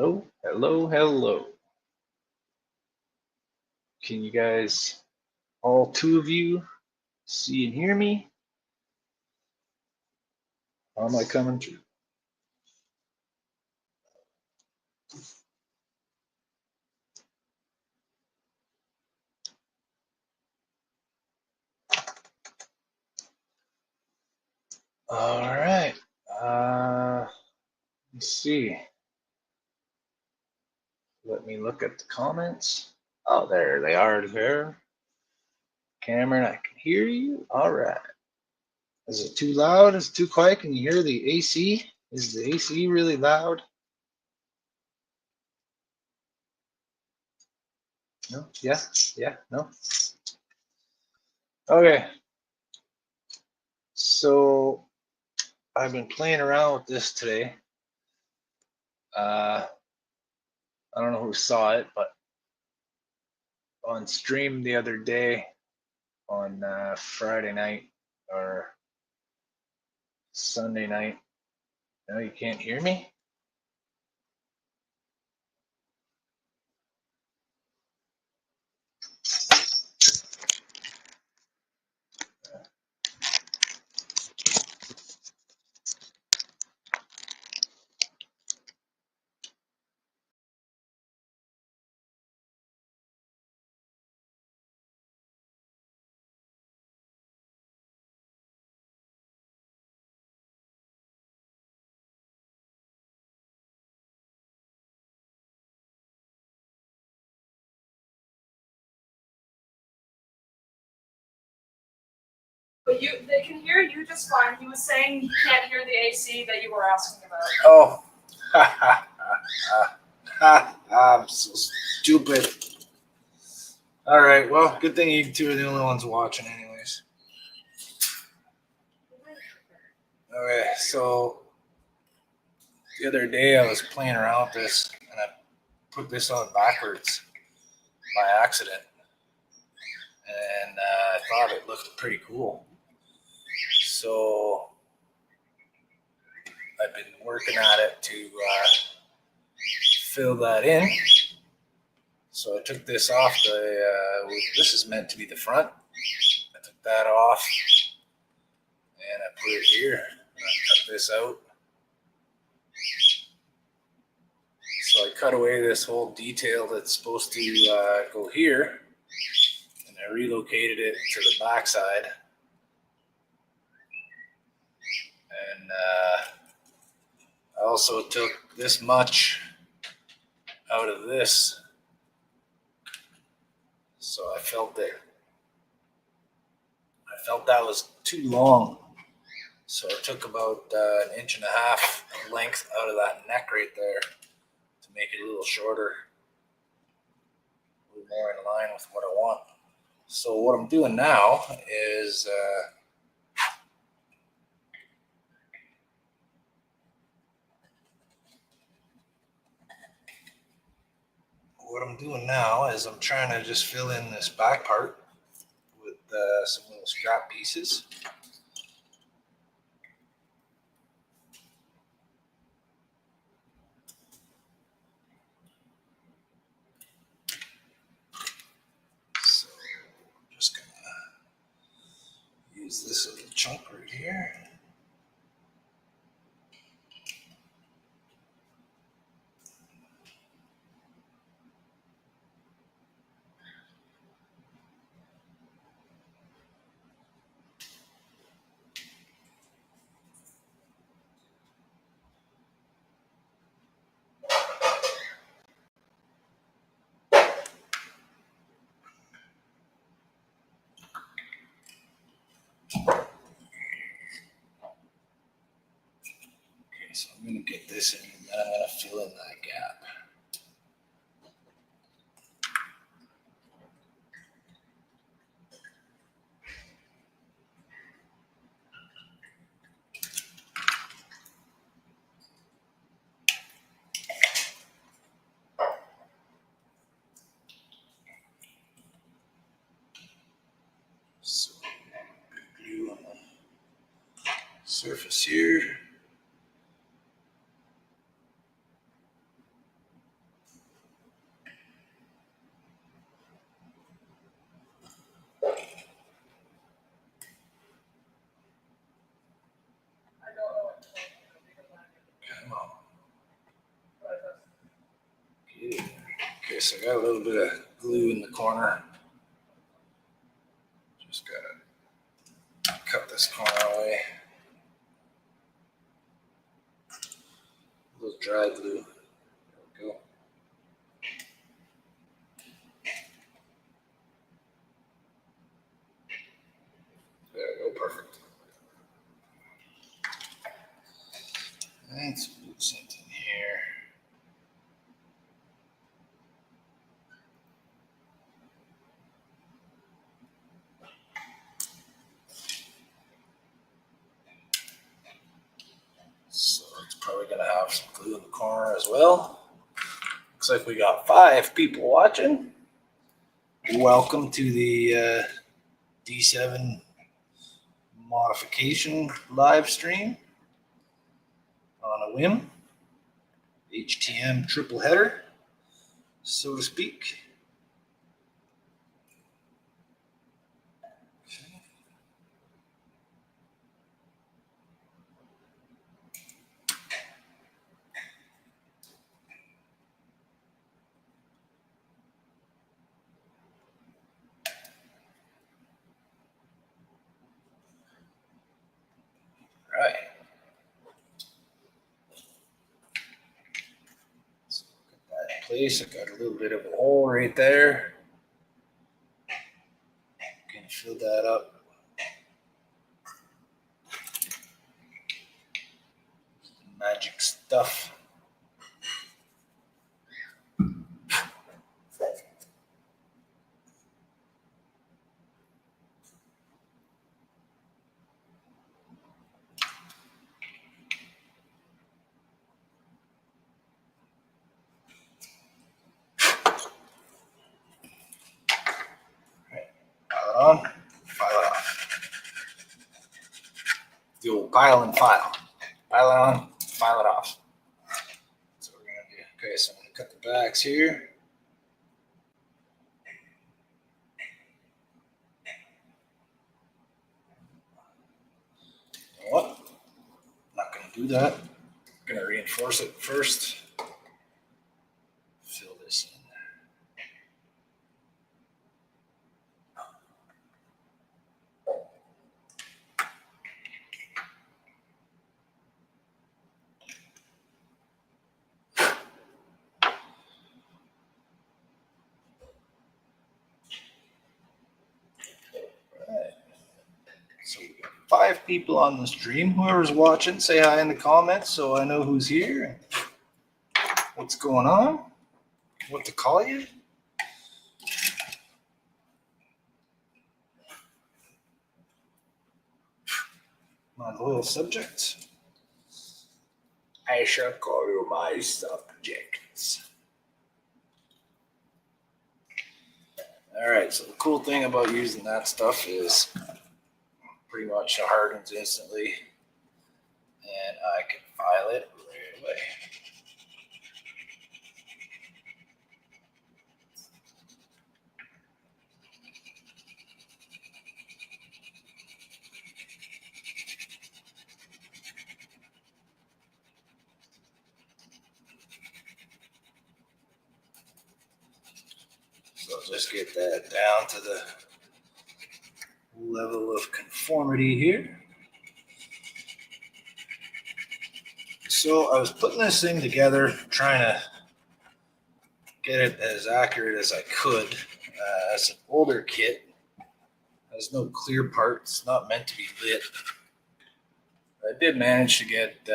Hello, hello, hello. Can you guys, all two of you, see and hear me? How am I coming through? All right. Let's see. Let me look at the comments. Oh, there they are there. Cameron, I can hear you. All right. Is it too loud? Is it too quiet? Can you hear the AC? Is the AC really loud? No? Yeah? Yeah? No? Okay. So I've been playing around with this today. I don't know who saw it, but on stream the other day on Friday night or Sunday night. No, you can't hear me? But they can hear you just fine. He was saying you can't hear the AC that you were asking about. Oh. I'm so stupid. All right, well, good thing you two are the only ones watching anyways. Okay, so the other day I was playing around with this and I put this on backwards by accident. And I thought it looked pretty cool. So I've been working at it to fill that in. So I took this off this is meant to be the front. I took that off and I put it here. And I cut this out. So I cut away this whole detail that's supposed to go here, and I relocated it to the backside. And I also took this much out of this. So I felt that was too long. So I took about an inch and a half of length out of that neck right there to make it a little shorter, a little more in line with what I want. So what I'm doing now is I'm trying to just fill in this back part with some little scrap pieces. So I'm just gonna use this little chunk right here. So I'm going to get this in and then I'm going to fill in that gap. So glue on the surface here. Okay, so I got a little bit of glue in the corner. Just gotta cut this corner away. A little dry glue. There we go. There we go, perfect. Let's do something here. So it's probably gonna have some glue in the corner as well. Looks like we got 5 people watching. Welcome to the D7 modification live stream on a whim. HTM triple header, so to speak. Right. So get that in place. I got a little bit of a hole right there. Gonna fill that up. Magic stuff. Pile it on, file it off. The old pile and file. Pile it on, file it off. That's what we're gonna do. Okay, so I'm gonna cut the backs here. You know what? I'm not gonna do that. I'm gonna reinforce it first. Fill this in. So we got 5 people on the stream. Whoever's watching, say hi in the comments so I know who's here, what's going on, what to call you. My loyal subjects. I shall call you my subjects. All right, so the cool thing about using that stuff is pretty much it hardens instantly, and I can file it right away. So I'll just get that down to the level of conformity here. So I was putting this thing together, trying to get it as accurate as I could. It's an older kit. Has no clear parts, not meant to be lit. I did manage to get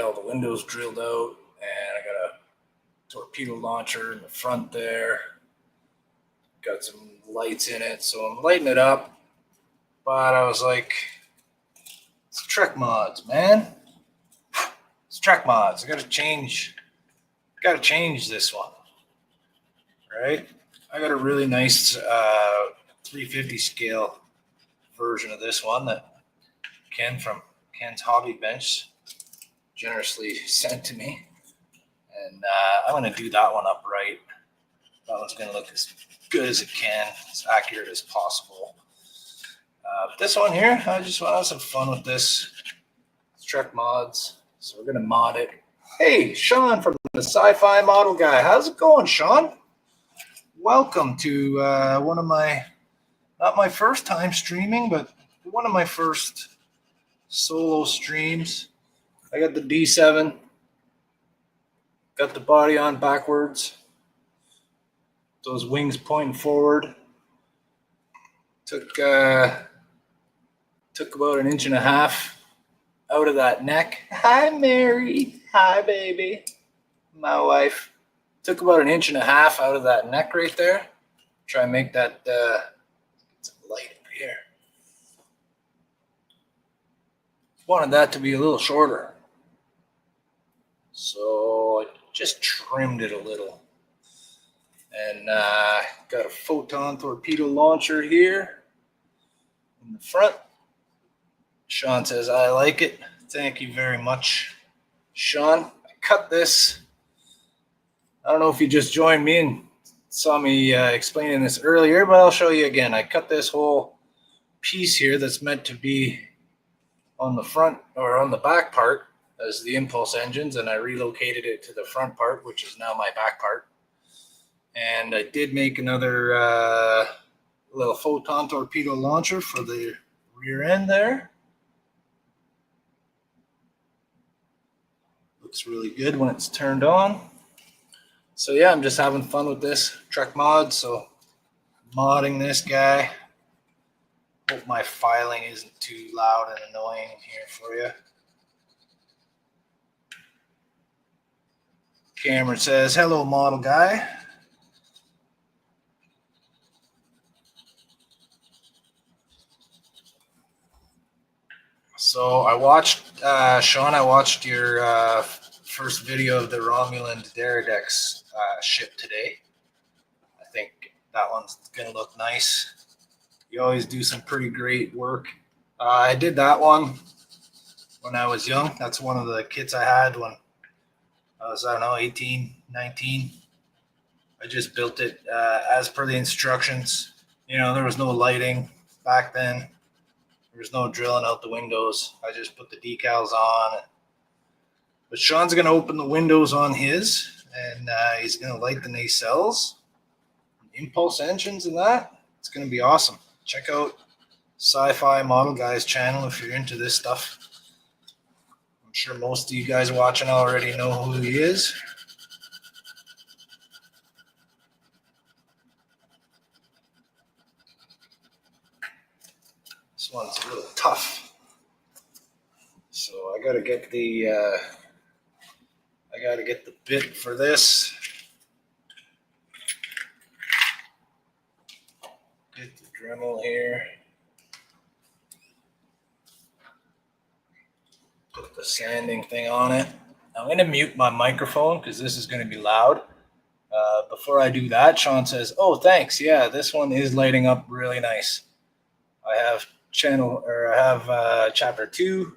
all the windows drilled out, and I got a torpedo launcher in the front there. Got some lights in it, so I'm lighting it up. But I was like, it's Trek mods, man. It's Trek mods. I gotta change this one. Right? I got a really nice 350 scale version of this one that Ken from Ken's Hobby Bench generously sent to me. And I'm going to do that one up right. That one's going to look as good as it can, as accurate as possible. This one here, I just want to have some fun with this. It's Trek mods, so we're going to mod it. Hey, Sean from the Sci-Fi Model Guy. How's it going, Sean? Welcome to one of my, not my first time streaming, but one of my first solo streams. I got the D7, got the body on backwards, those wings pointing forward. Took about 1.5 inches out of that neck. Hi, Mary. Hi, baby. My wife. Took about 1.5 inches out of that neck right there. Try and make that it's light up here. Wanted that to be a little shorter. So I just trimmed it a little. And got a photon torpedo launcher here in the front. Sean says, I like it. Thank you very much, Sean. I cut this. I don't know if you just joined me and saw me explaining this earlier, but I'll show you again. I cut this whole piece here that's meant to be on the front or on the back part as the impulse engines, and I relocated it to the front part, which is now my back part. And I did make another little photon torpedo launcher for the rear end there. Looks really good when it's turned on. So yeah, I'm just having fun with this Trek mod. So modding this guy. Hope my filing isn't too loud and annoying here for you. Cameron says, hello, model guy. So I watched, Sean, I watched your first video of the Romulan Deridex ship today. I think that one's going to look nice. You always do some pretty great work. I did that one when I was young. That's one of the kits I had when I was, I don't know, 18, 19. I just built it as per the instructions. You know, there was no lighting back then. There was no drilling out the windows. I just put the decals on. But Sean's going to open the windows on his, and he's going to light the nacelles, impulse engines and that. It's going to be awesome. Check out Sci-Fi Model Guy's channel if you're into this stuff. I'm sure most of you guys watching already know who he is. This one's a little tough. So I got to get the bit for this. Get the Dremel here. Put the sanding thing on it. I'm going to mute my microphone because this is going to be loud. Before I do that, Sean says, oh, thanks. Yeah, this one is lighting up really nice. I have chapter 2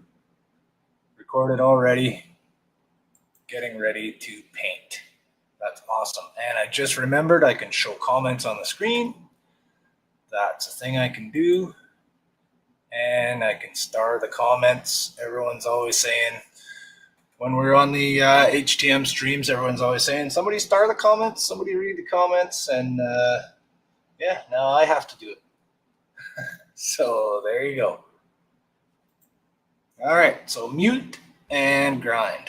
recorded already. Getting ready to paint. That's awesome. And I just remembered I can show comments on the screen. That's a thing I can do. And I can star the comments. Everyone's always saying, when we're on the HTM streams, everyone's always saying, somebody star the comments, somebody read the comments. And yeah, now I have to do it. So there you go. All right, so mute and grind.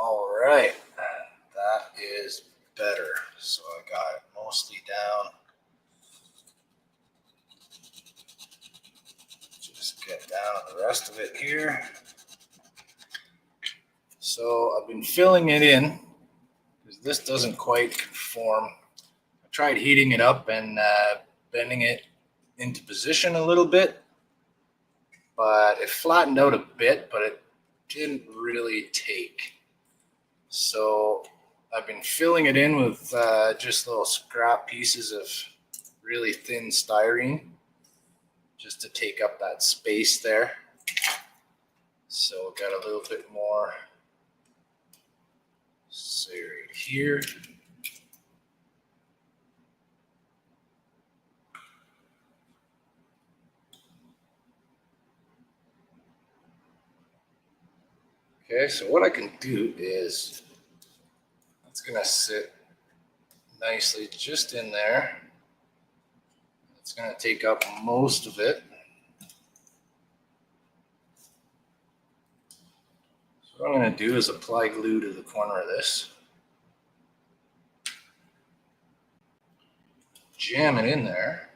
All right, that is better. So I got it mostly down. Just get down the rest of it here. So I've been filling it in this doesn't quite conform. I tried heating it up and bending it into position a little bit, but it flattened out a bit, but it didn't really take. So I've been filling it in with just little scrap pieces of really thin styrene just to take up that space there. So got a little bit more, say right here. Okay, so what I can do is, it's gonna sit nicely just in there. It's gonna take up most of it. So what I'm gonna do is apply glue to the corner of this. Jam it in there.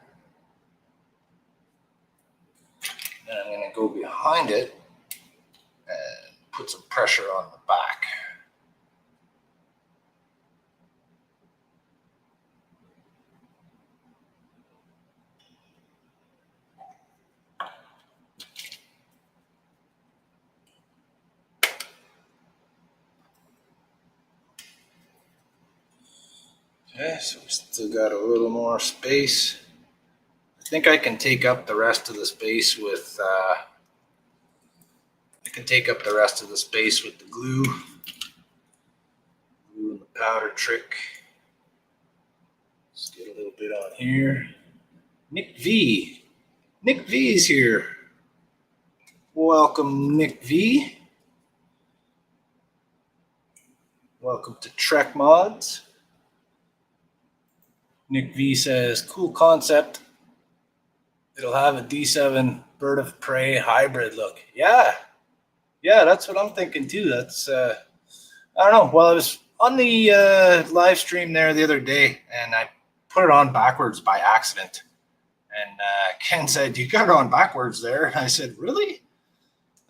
And I'm gonna go behind it and put some pressure on the back. Okay, so we still got a little more space. I think I can take up the rest of the space with the glue and the powder trick. Let's get a little bit on here. Nick V is here. Welcome, Nick V. Welcome to Trek Mods. Nick V says, cool concept. It'll have a D7 Bird of Prey hybrid look. Yeah, that's what I'm thinking too. That's, I don't know. Well, I was on the live stream there the other day, and I put it on backwards by accident. And Ken said, you got it on backwards there. And I said, really?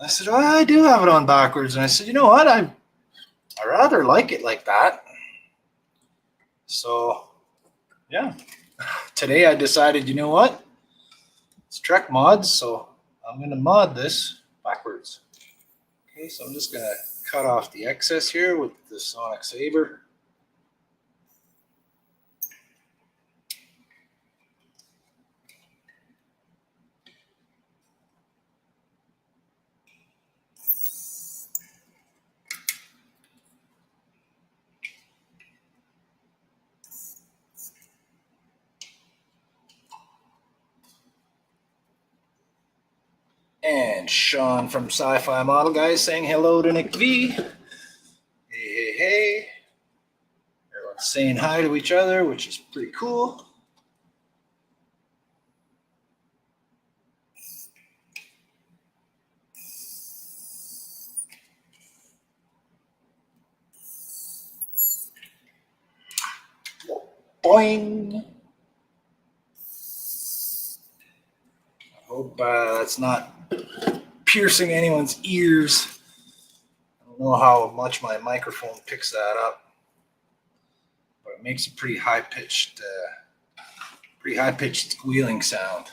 I said, oh, I do have it on backwards. And I said, you know what? I rather like it like that. So, yeah. Today I decided, you know what? It's Trek Mods, so I'm going to mod this backwards. Okay, so I'm just going to cut off the excess here with the Sonic Saber. And Sean from Sci-Fi Model Guys saying hello to Nick V. Hey. Everyone's saying hi to each other, which is pretty cool. Boing. I hope that's not piercing anyone's ears. I don't know how much my microphone picks that up, but it makes a pretty high-pitched squealing sound.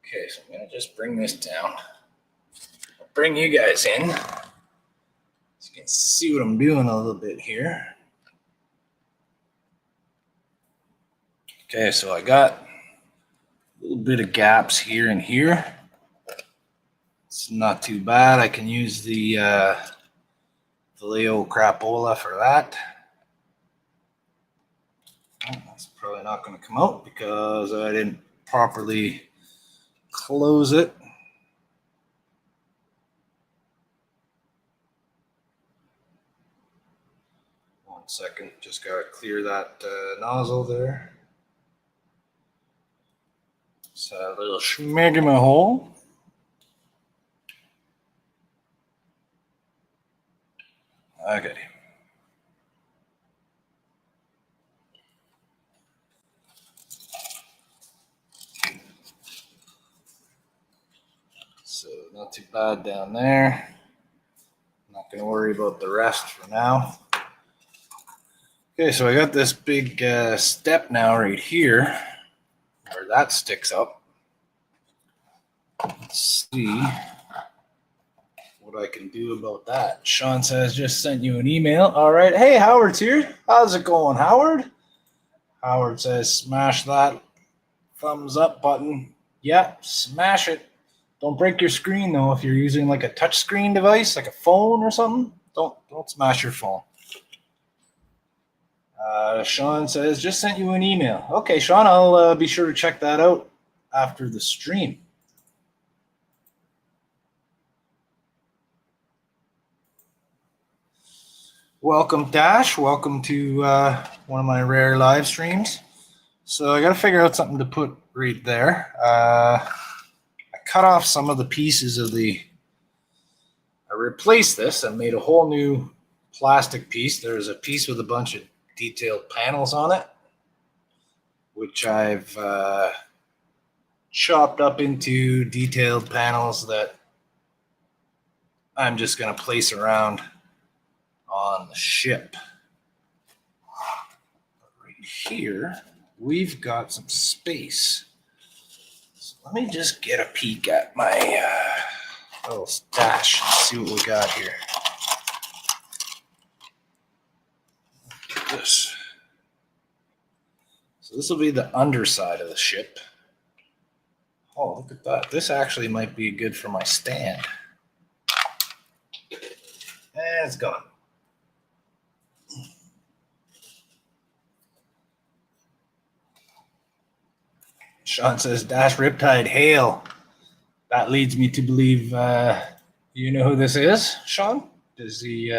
Okay, so I'm gonna just bring this down. I'll bring you guys in so you can see what I'm doing a little bit here. Okay, so I got a little bit of gaps here and here. It's not too bad. I can use the Vallejo crapola for that. Oh, that's probably not going to come out because I didn't properly close it. One second, just got to clear that nozzle there. So a little schmegma hole. Okay. So not too bad down there. Not going to worry about the rest for now. Okay, so I got this big step now right here where that sticks up. Let's see what I can do about that. Sean says, just sent you an email. All right. Hey, Howard's here. How's it going, Howard? Howard says, smash that thumbs up button. Yeah, smash it. Don't break your screen, though. If you're using like a touch screen device, like a phone or something, don't smash your phone. Sean says, just sent you an email. Okay, Sean, I'll be sure to check that out after the stream. Welcome, Dash. Welcome to one of my rare live streams. So I got to figure out something to put right there. I cut off some of the pieces of I replaced this and made a whole new plastic piece. There's a piece with a bunch of detailed panels on it, which I've chopped up into detailed panels that I'm just going to place around on the ship. Right here, we've got some space. So let me just get a peek at my little stash and see what we got here. Look at this. So this will be the underside of the ship. Oh, look at that. This actually might be good for my stand. And it's gone. Sean says, Dash Riptide, hail. That leads me to believe you know who this is, Sean? Does he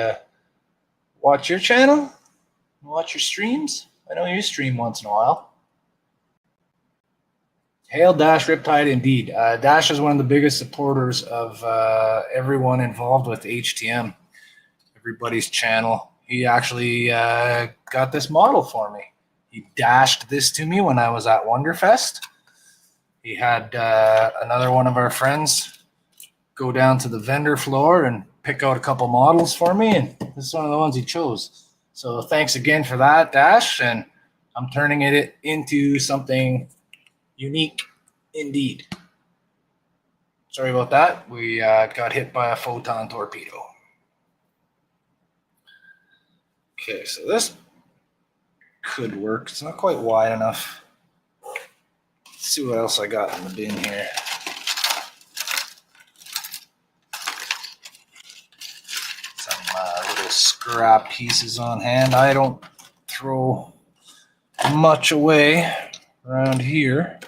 watch your channel? Watch your streams? I know you stream once in a while. Hail Dash Riptide indeed. Dash is one of the biggest supporters of everyone involved with HTM, everybody's channel. He actually got this model for me. He dashed this to me when I was at Wonderfest. He had another one of our friends go down to the vendor floor and pick out a couple models for me, and this is one of the ones he chose. So thanks again for that, Dash, and I'm turning it into something unique indeed. Sorry about that. We got hit by a photon torpedo. Okay, so this could work. It's not quite wide enough. Let's see what else I got in the bin here. Some little scrap pieces on hand. I don't throw much away around here.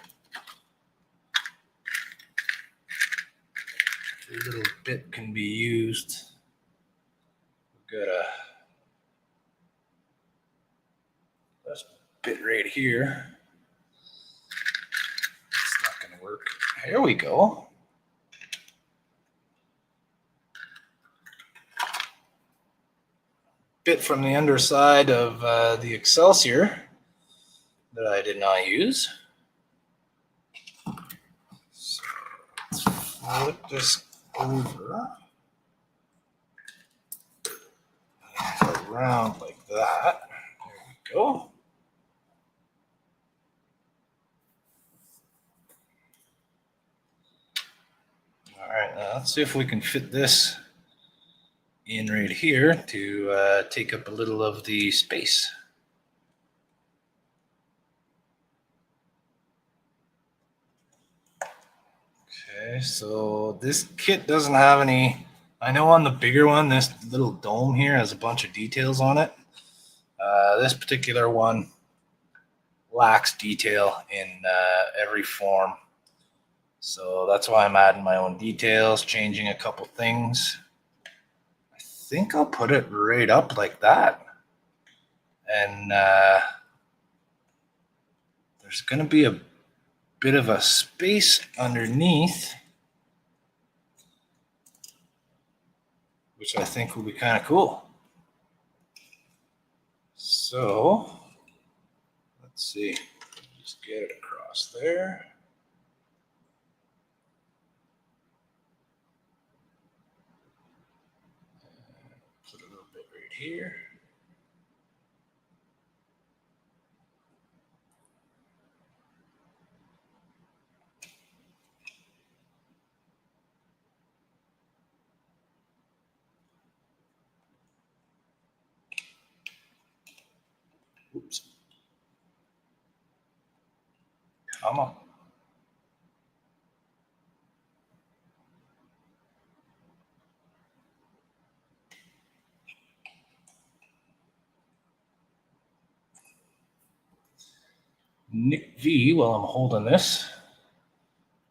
Every little bit can be used. We've got this bit right here. It's not going to work. Here we go. Bit from the underside of the Excelsior that I did not use. So let's flip this over and around like that. There we go. All right, now let's see if we can fit this in right here to take up a little of the space. Okay, so this kit doesn't have any. I know on the bigger one, this little dome here has a bunch of details on it. This particular one lacks detail in every form. So that's why I'm adding my own details, changing a couple things. I think I'll put it right up like that. And there's going to be a bit of a space underneath, which I think will be kind of cool. So let's see, just get it across there. Put a little bit right here. Come on. Nick V, while I'm holding this.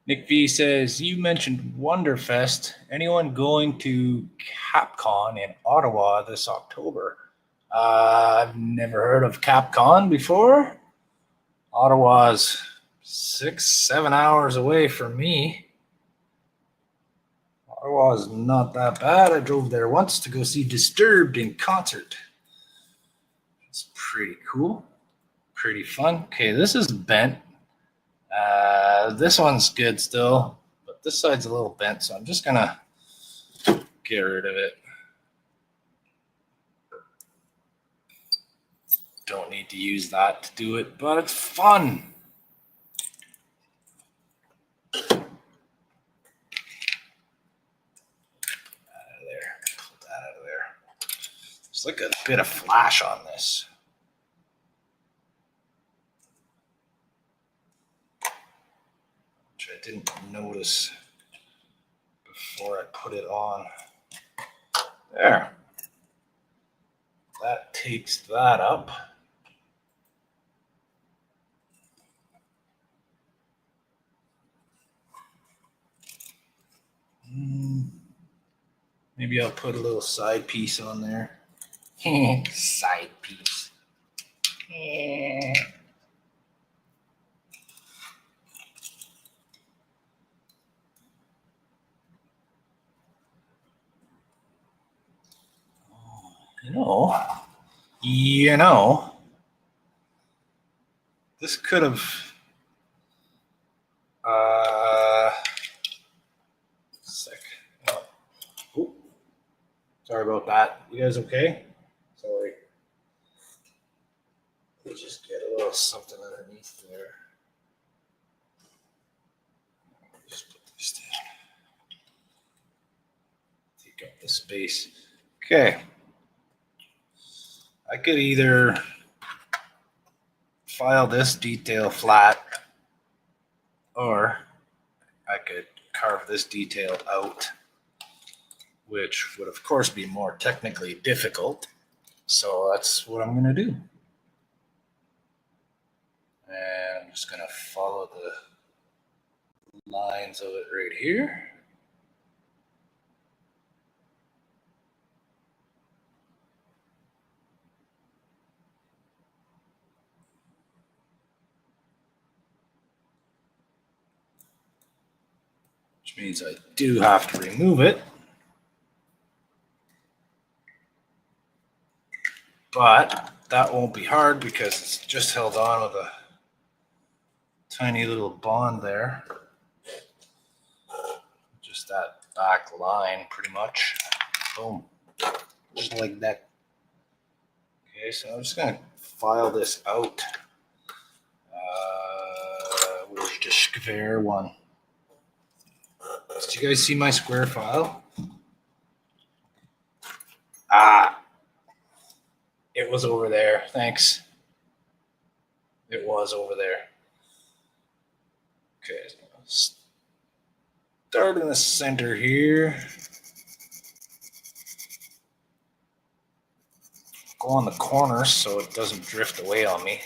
Nick V says, you mentioned Wonderfest. Anyone going to CapCon in Ottawa this October? I've never heard of CapCon before. Ottawa's 6-7 hours away from me. Ottawa's not that bad. I drove there once to go see Disturbed in concert. It's pretty cool. Pretty fun. Okay, this is bent. This one's good still, but this side's a little bent, so I'm just gonna get rid of it. Don't need to use that to do it, but it's fun. Out of there. Pull that out of there. There's like a bit of flash on this. I didn't notice before I put it on. There. That takes that up. Maybe I'll put a little side piece on there. Side piece. You know, this could have, oh, sorry about that. You guys okay? Sorry. We'll just get a little something underneath there. Just put this down. Take up the space. Okay. I could either file this detail flat, or I could carve this detail out, which would of course be more technically difficult. So that's what I'm going to do. And I'm just going to follow the lines of it right here. Which means I do have to remove it. But that won't be hard because it's just held on with a tiny little bond there. Just that back line pretty much. Boom. Just like that. Okay, so I'm just going to file this out. Where's the square one? Did you guys see my square file? It was over there. Thanks. It was over there. Okay. Start in the center here. Go on the corners so it doesn't drift away on me.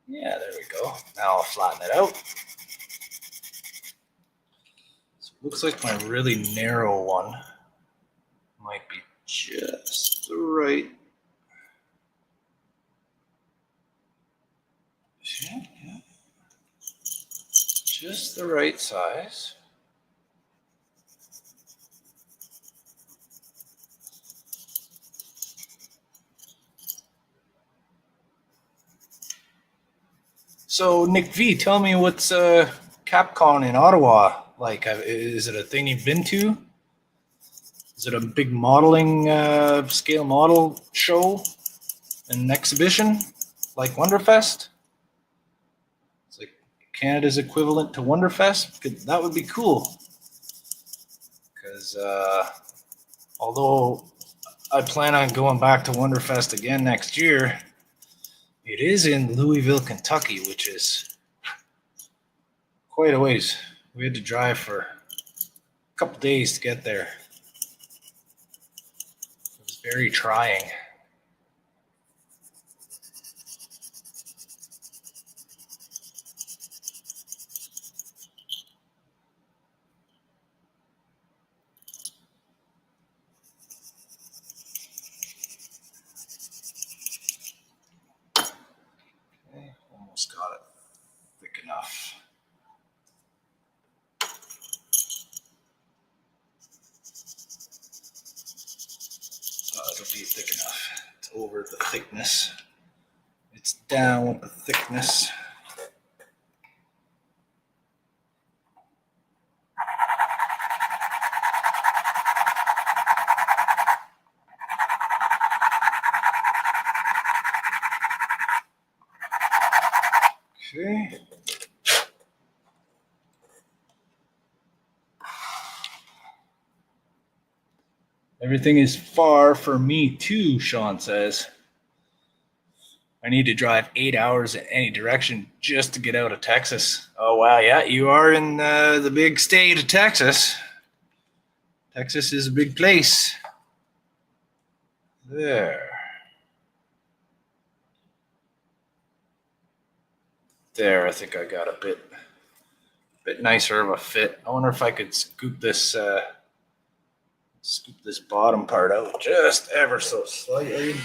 Yeah, there we go. Now I'll flatten it out. So it looks like my really narrow one might be just the right. Yeah. Just the right size. So Nick V, tell me what's CapCon in Ottawa like? Is it a thing you've been to? Is it a big modeling scale model show, an exhibition like Wonderfest? It's like Canada's equivalent to Wonderfest. That would be cool. Because although I plan on going back to Wonderfest again next year, it is in Louisville, Kentucky, which is quite a ways. We had to drive for a couple days to get there. It was very trying. Okay, almost got it thick enough. It'll be thick enough. It's over the thickness. It's down with the thickness. Okay. Everything is far for me too, Sean says. I need to drive 8 hours in any direction just to get out of Texas. Oh, wow. Yeah, you are in the big state of Texas. Texas is a big place. There. There, I think I got a bit nicer of a fit. I wonder if I could scoop this bottom part out just ever so slightly.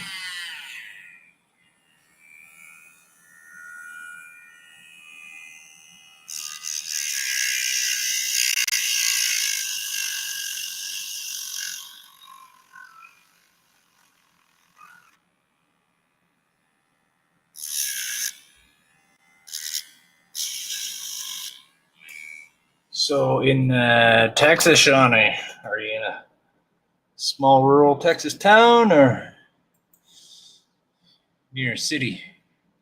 So in Texas, Sean, are you in a small rural Texas town or near a city?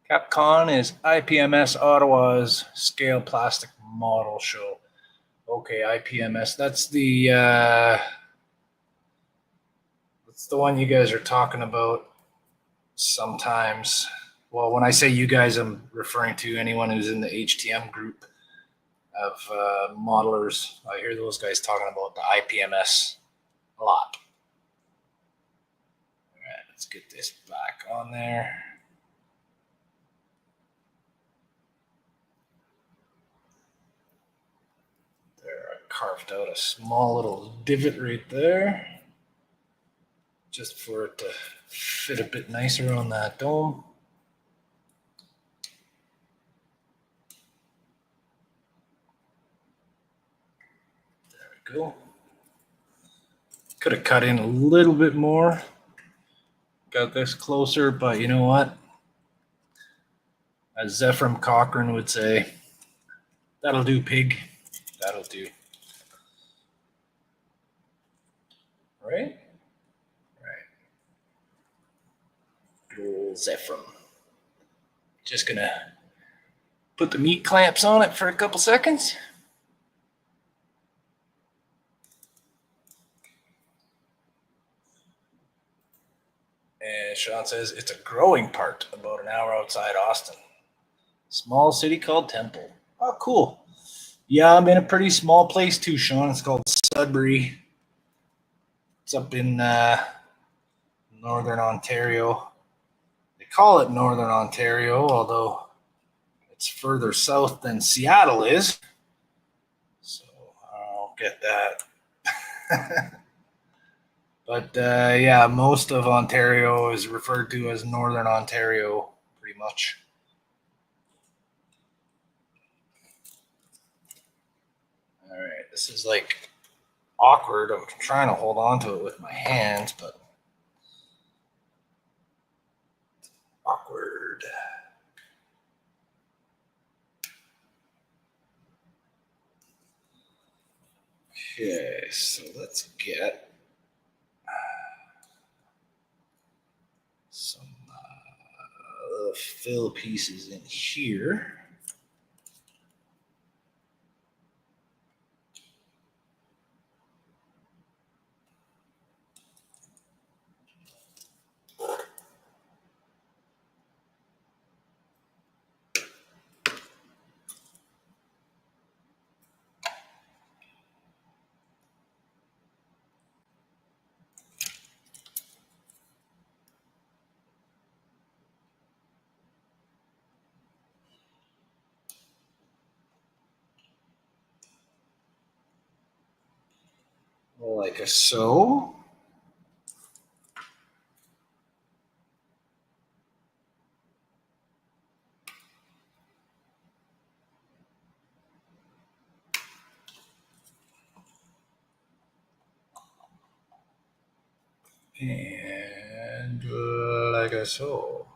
Capcom is IPMS Ottawa's scale plastic model show. Okay, IPMS. That's the one you guys are talking about sometimes. Well, when I say you guys, I'm referring to anyone who's in the HTM group of modelers. I hear those guys talking about the IPMS a lot. All right, let's get this back on there. There, I carved out a small little divot right there, just for it to fit a bit nicer on that dome. There we go. Could have cut in a little bit more. Got this closer, but you know what? As Zephram Cochrane would say, that'll do, pig. That'll do. Right? Right. Good old Zephram. Just gonna put the meat clamps on it for a couple seconds. And Sean says it's a growing part about an hour outside Austin. Small city called Temple. Oh, cool. Yeah, I'm in a pretty small place too, Sean. It's called Sudbury. It's up in northern Ontario. They call it Northern Ontario, although it's further south than Seattle is. So I don't get that. But yeah, most of Ontario is referred to as Northern Ontario, pretty much. All right, this is like awkward. I'm trying to hold on to it with my hands, but awkward. Okay, so let's get some fill pieces in here. like so. And like so.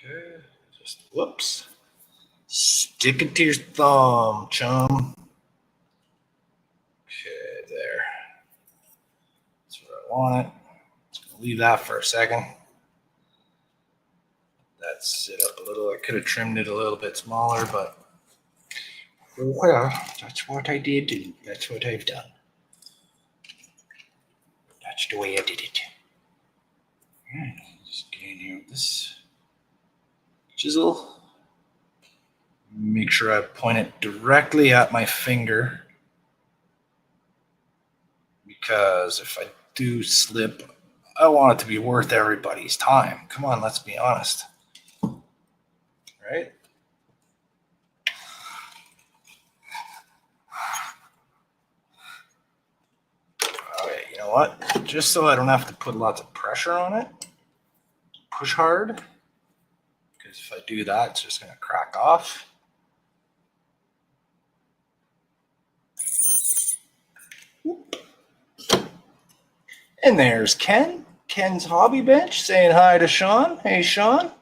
Okay, just whoops. Stick it to your thumb, chum. Okay, there. That's where I want it. Just gonna leave that for a second. That's it up a little. I could have trimmed it a little bit smaller, but well, that's what I did do. That's what I've done. That's the way I did it. Alright, just get in here with this chisel. Make sure I point it directly at my finger, because if I do slip, I want it to be worth everybody's time. Come on, let's be honest. Right? Okay, you know what? Just so I don't have to put lots of pressure on it, push hard, because if I do that, it's just going to crack off. And there's Ken. Ken's Hobby Bench saying hi to Sean. Hey, Sean.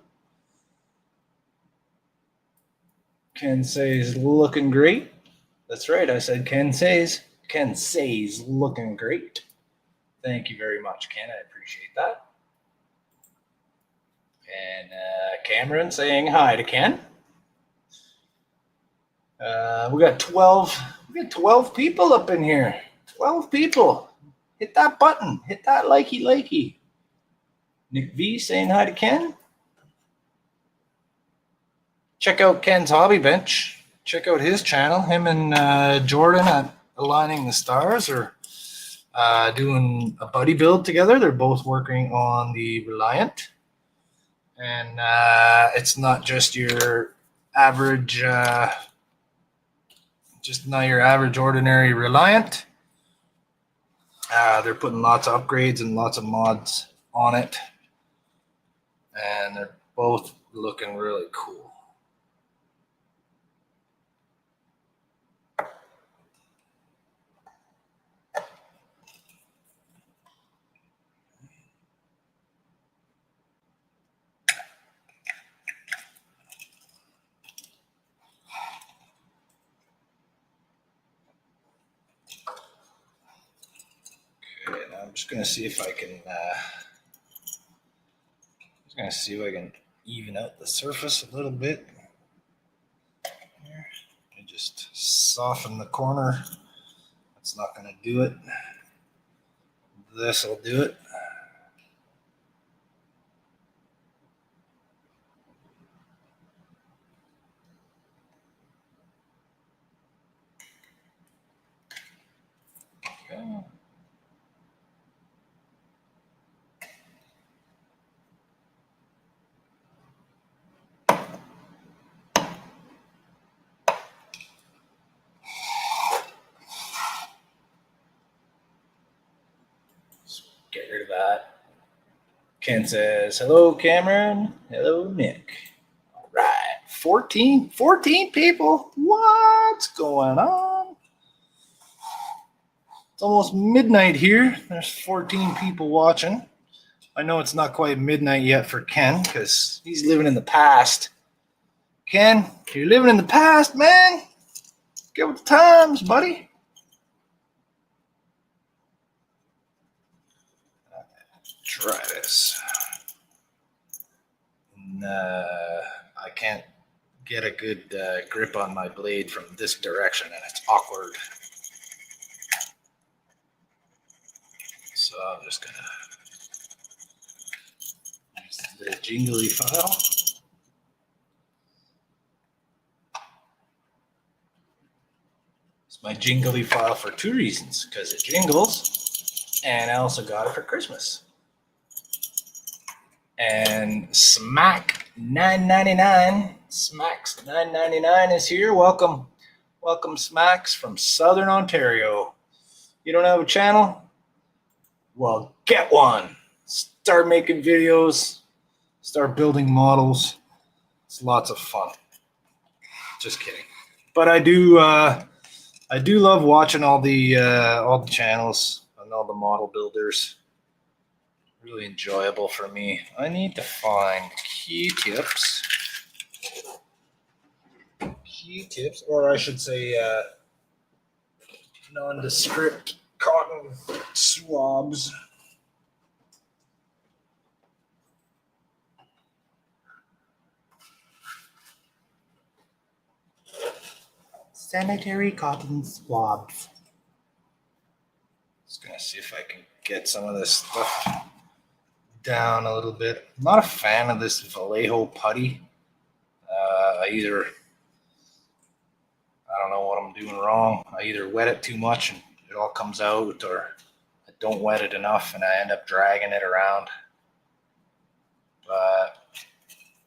Ken says looking great. That's right. I said Ken says. Ken says looking great. Thank you very much, Ken. I appreciate that. And Cameron saying hi to Ken. We got 12. We got 12 people up in here. 12 people. Hit that button. Hit that likey. Nick V saying hi to Ken. Check out Ken's Hobby Bench. Check out his channel. Him and Jordan at Aligning the Stars are doing a buddy build together. They're both working on the Reliant. And it's not just your average, ordinary Reliant. They're putting lots of upgrades and lots of mods on it. And they're both looking really cool. Okay, now I'm just going to see if I can even out the surface a little bit. Here. And just soften the corner. That's not going to do it. This will do it. Okay. Get rid of that. Ken says, hello, Cameron. Hello, Nick. All right. 14 people. What's going on? It's almost midnight here. There's 14 people watching. I know it's not quite midnight yet for Ken because he's living in the past. Ken, you're living in the past, man. Get with the times, buddy. Try this. I can't get a good grip on my blade from this direction, and it's awkward. So I'm just gonna use the jingly file. It's my jingly file for two reasons: because it jingles, and I also got it for Christmas. And Smack $9.99. Smack's $9.99 is here. Welcome Welcome, Smacks from Southern Ontario. You don't have a channel? Well, get one. Start making videos. Start building models. It's lots of fun. Just kidding. But I do love watching all the channels and all the model builders. Really enjoyable for me. I need to find Q-tips, or I should say nondescript cotton swabs. Sanitary cotton swabs. Just gonna see if I can get some of this stuff down a little bit. I'm not a fan of this Vallejo putty. I don't know what I'm doing wrong. I either wet it too much and it all comes out, or I don't wet it enough and I end up dragging it around. But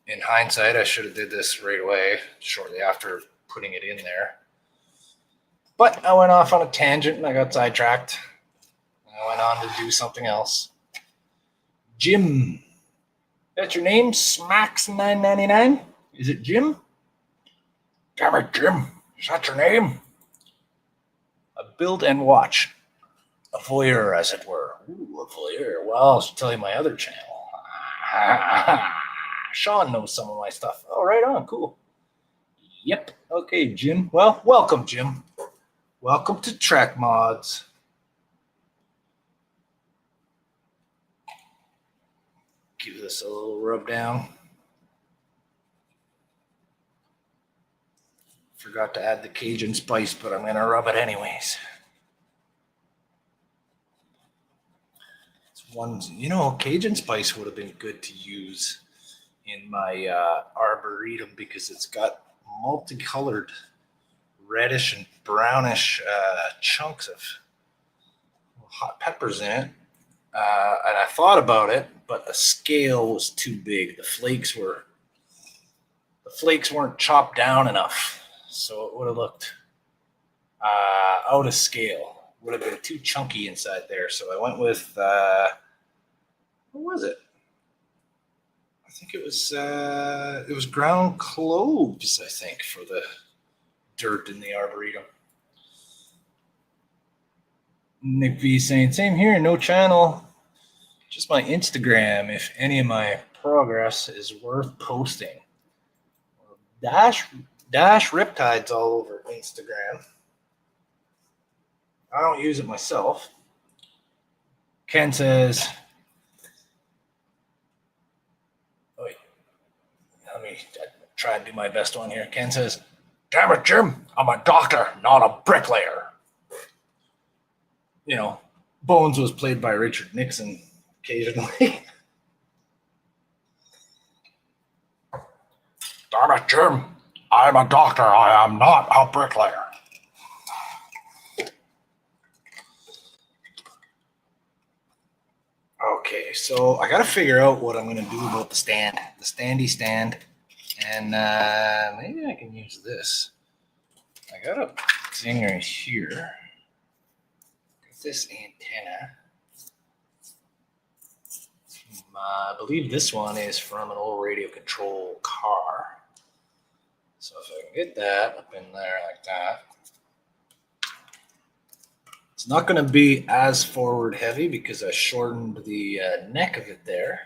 in hindsight, I should have did this right away, shortly after putting it in there. But I went off on a tangent and I got sidetracked. I went on to do something else. Jim. That's your name? Smacks999? Is it Jim? Damn it, Jim. Is that your name? A build and watch. A voyeur, as it were. Ooh, a voyeur. Well, I should tell you my other channel. Sean knows some of my stuff. Oh, right on. Cool. Yep. Okay, Jim. Well, welcome, Jim. Welcome to Trek Mods. Give this a little rub down. Forgot to add the Cajun spice, but I'm going to rub it anyways. It's one, Cajun spice would have been good to use in my arboretum because it's got multicolored reddish and brownish chunks of hot peppers in it. And I thought about it, but the scale was too big. The flakes weren't chopped down enough. So it would have looked out of scale. Would have been too chunky inside there. So I went with, what was it? I think it was ground cloves, I think, for the dirt in the arboretum. Nick V saying, same here, no channel. Just my Instagram, if any of my progress is worth posting. Dash Riptide's all over Instagram. I don't use it myself. Ken says, wait, let me try and do my best one here. Ken says, damn it, Jim, I'm a doctor, not a bricklayer. Bones was played by Richard Nixon occasionally. Damn it, Jim, I'm a doctor, I am not a bricklayer. Okay, so I got to figure out what I'm going to do about the standy stand. And maybe I can use this. I got a zinger here. This antenna. I believe this one is from an old radio control car. So if I can get that up in there like that. It's not going to be as forward heavy because I shortened the neck of it there.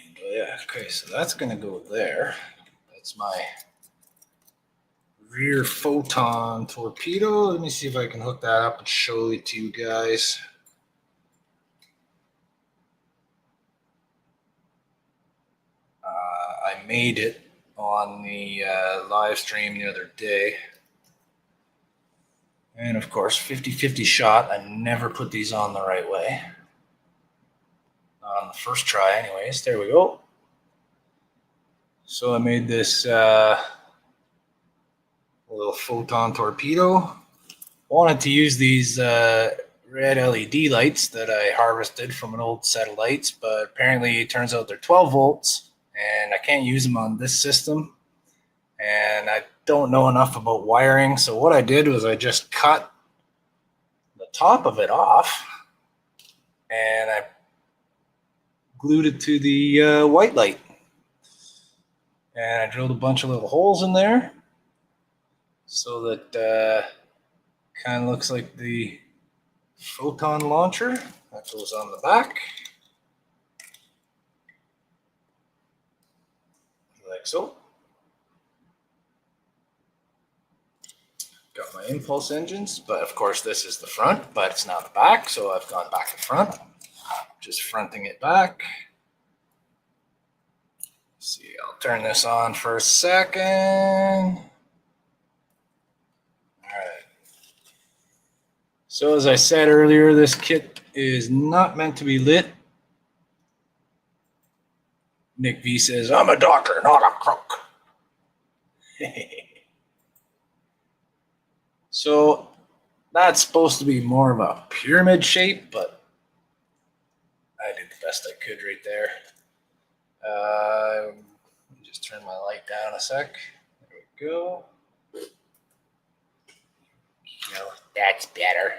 And, yeah, okay, so that's going to go there. That's my rear photon torpedo. Let me see if I can hook that up and show it to you guys. I made it on the live stream the other day. And of course, 50-50 shot. I never put these on the right way. Not on the first try anyways. There we go. So I made this little photon torpedo. Wanted to use these red LED lights that I harvested from an old set of lights, but apparently it turns out they're 12 volts and I can't use them on this system. And I don't know enough about wiring, so what I did was I just cut the top of it off and I glued it to the white light. And I drilled a bunch of little holes in there so that kind of looks like the photon launcher that goes on the back, like so. Got my impulse engines, but of course this is the front, but it's not the back, so I've gone back to front, just fronting it back. Let's see, I'll turn this on for a second. All right. So as I said earlier, this kit is not meant to be lit. Nick V says, I'm a doctor, not a crook. So that's supposed to be more of a pyramid shape, but I did the best I could right there. Let me just turn my light down a sec. There we go. That's better.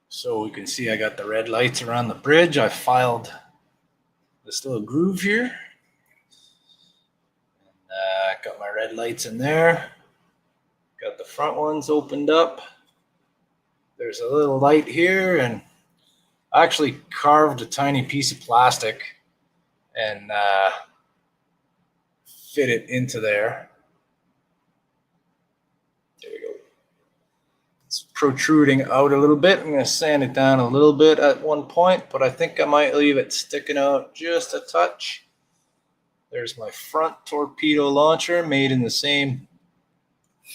So we can see I got the red lights around the bridge. I filed this little groove here. And got my red lights in there. Got the front ones opened up. There's a little light here, and I actually carved a tiny piece of plastic and fit it into there. There we go. It's protruding out a little bit. I'm going to sand it down a little bit at one point, but I think I might leave it sticking out just a touch. There's my front torpedo launcher, made in the same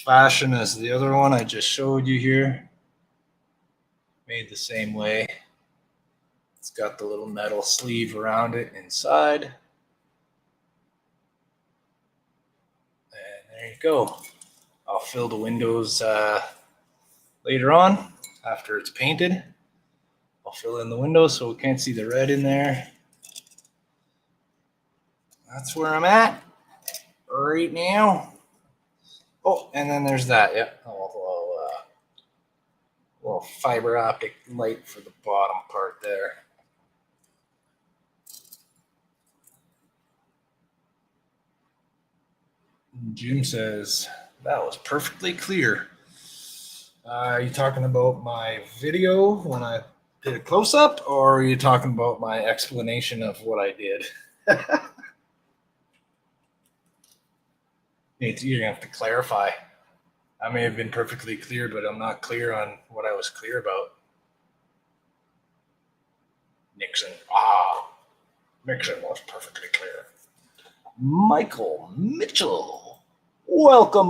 fashion as the other one I just showed you here. Made the same way. It's got the little metal sleeve around it inside. And there you go. I'll fill the windows later on after it's painted. I'll fill in the windows so we can't see the red in there. That's where I'm at right now. Oh, and then there's that. Yep, a little fiber optic light for the bottom part there. Jim says that was perfectly clear. Are you talking about my video when I did a close-up, or are you talking about my explanation of what I did? You're gonna have to clarify. I may have been perfectly clear, but I'm not clear on what I was clear about. Nixon. Nixon was perfectly clear. Michael Mitchell. Welcome,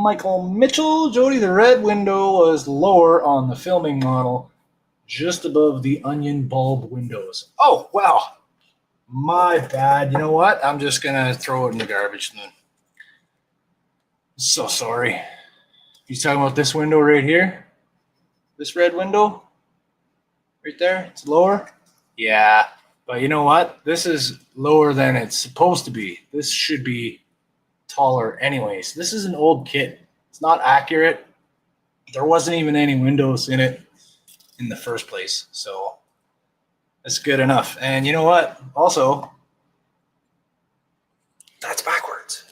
Michael Mitchell. Jody, the red window was lower on the filming model, just above the onion bulb windows. Oh, wow. My bad. You know what? I'm just going to throw it in the garbage then. So sorry. He's talking about this window right here? This red window? Right there? It's lower? Yeah. But you know what? This is lower than it's supposed to be. This should be taller anyways. This is an old kit. It's not accurate. There wasn't even any windows in it in the first place. So that's good enough. And you know what? Also, that's backwards.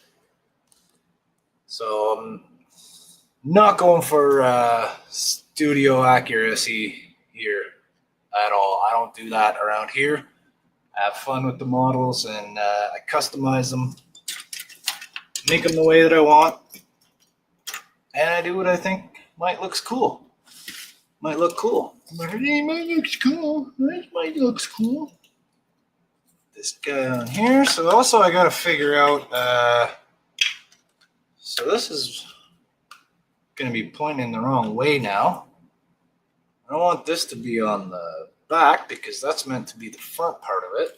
So I'm not going for studio accuracy here at all. I don't do that around here. I have fun with the models and I customize them, make them the way that I want, and I do what I think might look cool. Might look cool. Might looks cool. Might looks cool. This guy on here. So also I got to figure out. So this is going to be pointing the wrong way now. I don't want this to be on the back because that's meant to be the front part of it.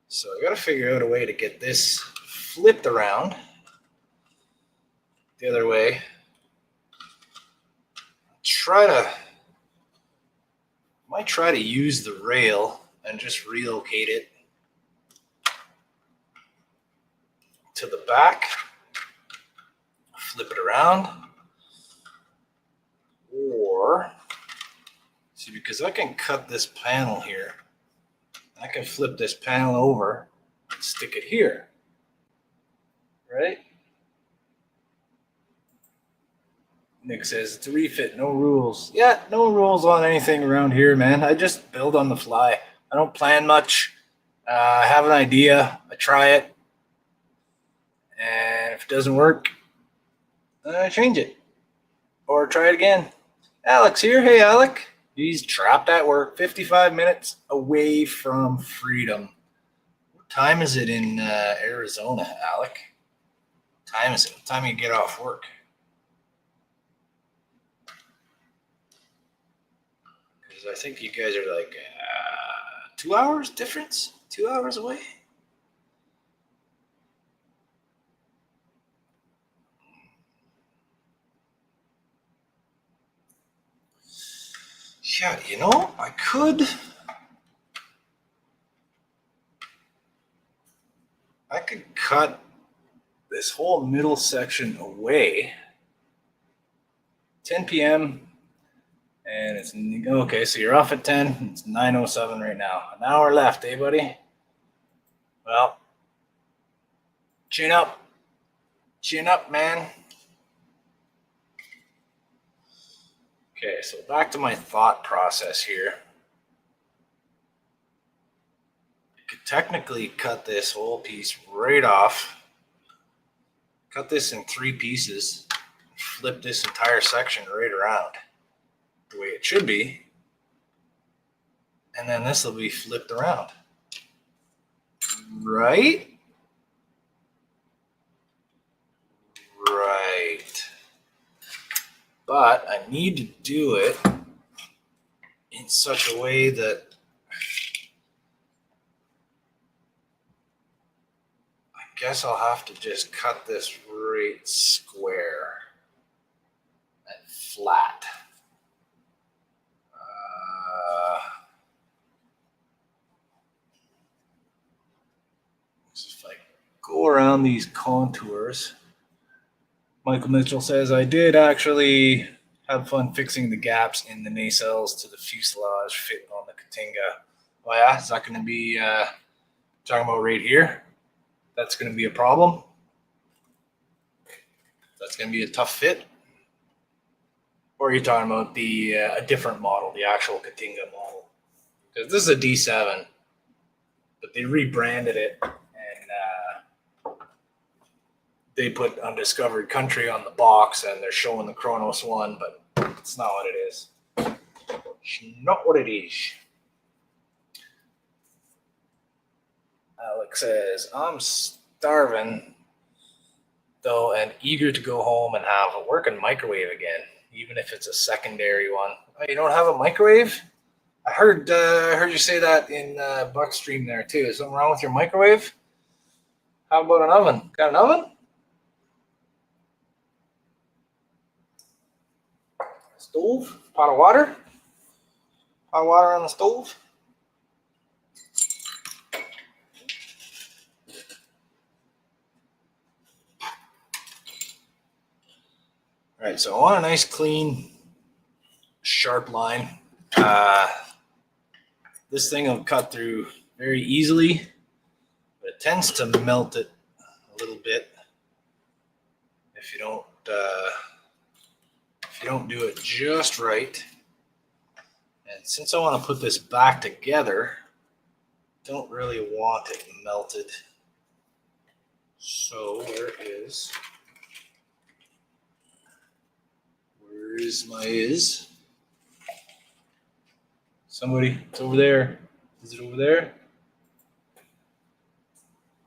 So I got to figure out a way to get this flipped around the other way. might try to use the rail and just relocate it to the back, flip it around, or see, because I can cut this panel here, I can flip this panel over and stick it here, right? Nick says it's a refit, no rules. Yeah, no rules on anything around here, man. I just build on the fly. I don't plan much. I have an idea, I try it, and if it doesn't work, I change it or try it again. Alex here. Hey, Alec. He's trapped at work, 55 minutes away from freedom. What time is it in Arizona, Alec? What time is it? What time you get off work? Because I think you guys are like 2 hours difference? 2 hours away? Yeah, you know, I could cut this whole middle section away. 10 p.m. and it's okay. So you're off at 10. It's 9:07 right now. An hour left, eh, buddy? Well, chin up, man. Okay, so back to my thought process here. I could technically cut this whole piece right off. Cut this in 3 pieces. Flip this entire section right around the way it should be. And then this will be flipped around. Right? Right. But I need to do it in such a way that I guess I'll have to just cut this right square and flat. If I go around these contours, Michael Mitchell says, I did actually have fun fixing the gaps in the nacelles to the fuselage fit on the Katinga. Oh yeah, is that going to be talking about right here? That's going to be a problem. That's going to be a tough fit. Or are you talking about the a different model, the actual Katinga model? Because this is a D7, but they rebranded it and they put Undiscovered Country on the box, and they're showing the Kronos one, but it's not what it is. It's not what it is. Alex says, I'm starving, though, and eager to go home and have a working microwave again, even if it's a secondary one. Oh, you don't have a microwave? I heard you say that in Buck's stream there, too. Is something wrong with your microwave? How about an oven? Got an oven? Stove? Pot of water? Pot of water on the stove? All right, so I want a nice, clean, sharp line. This thing will cut through very easily, but it tends to melt it a little bit if you don't do it just right. And since I want to put this back together, don't really want it melted. So where is my is? Somebody, it's over there. Is it over there?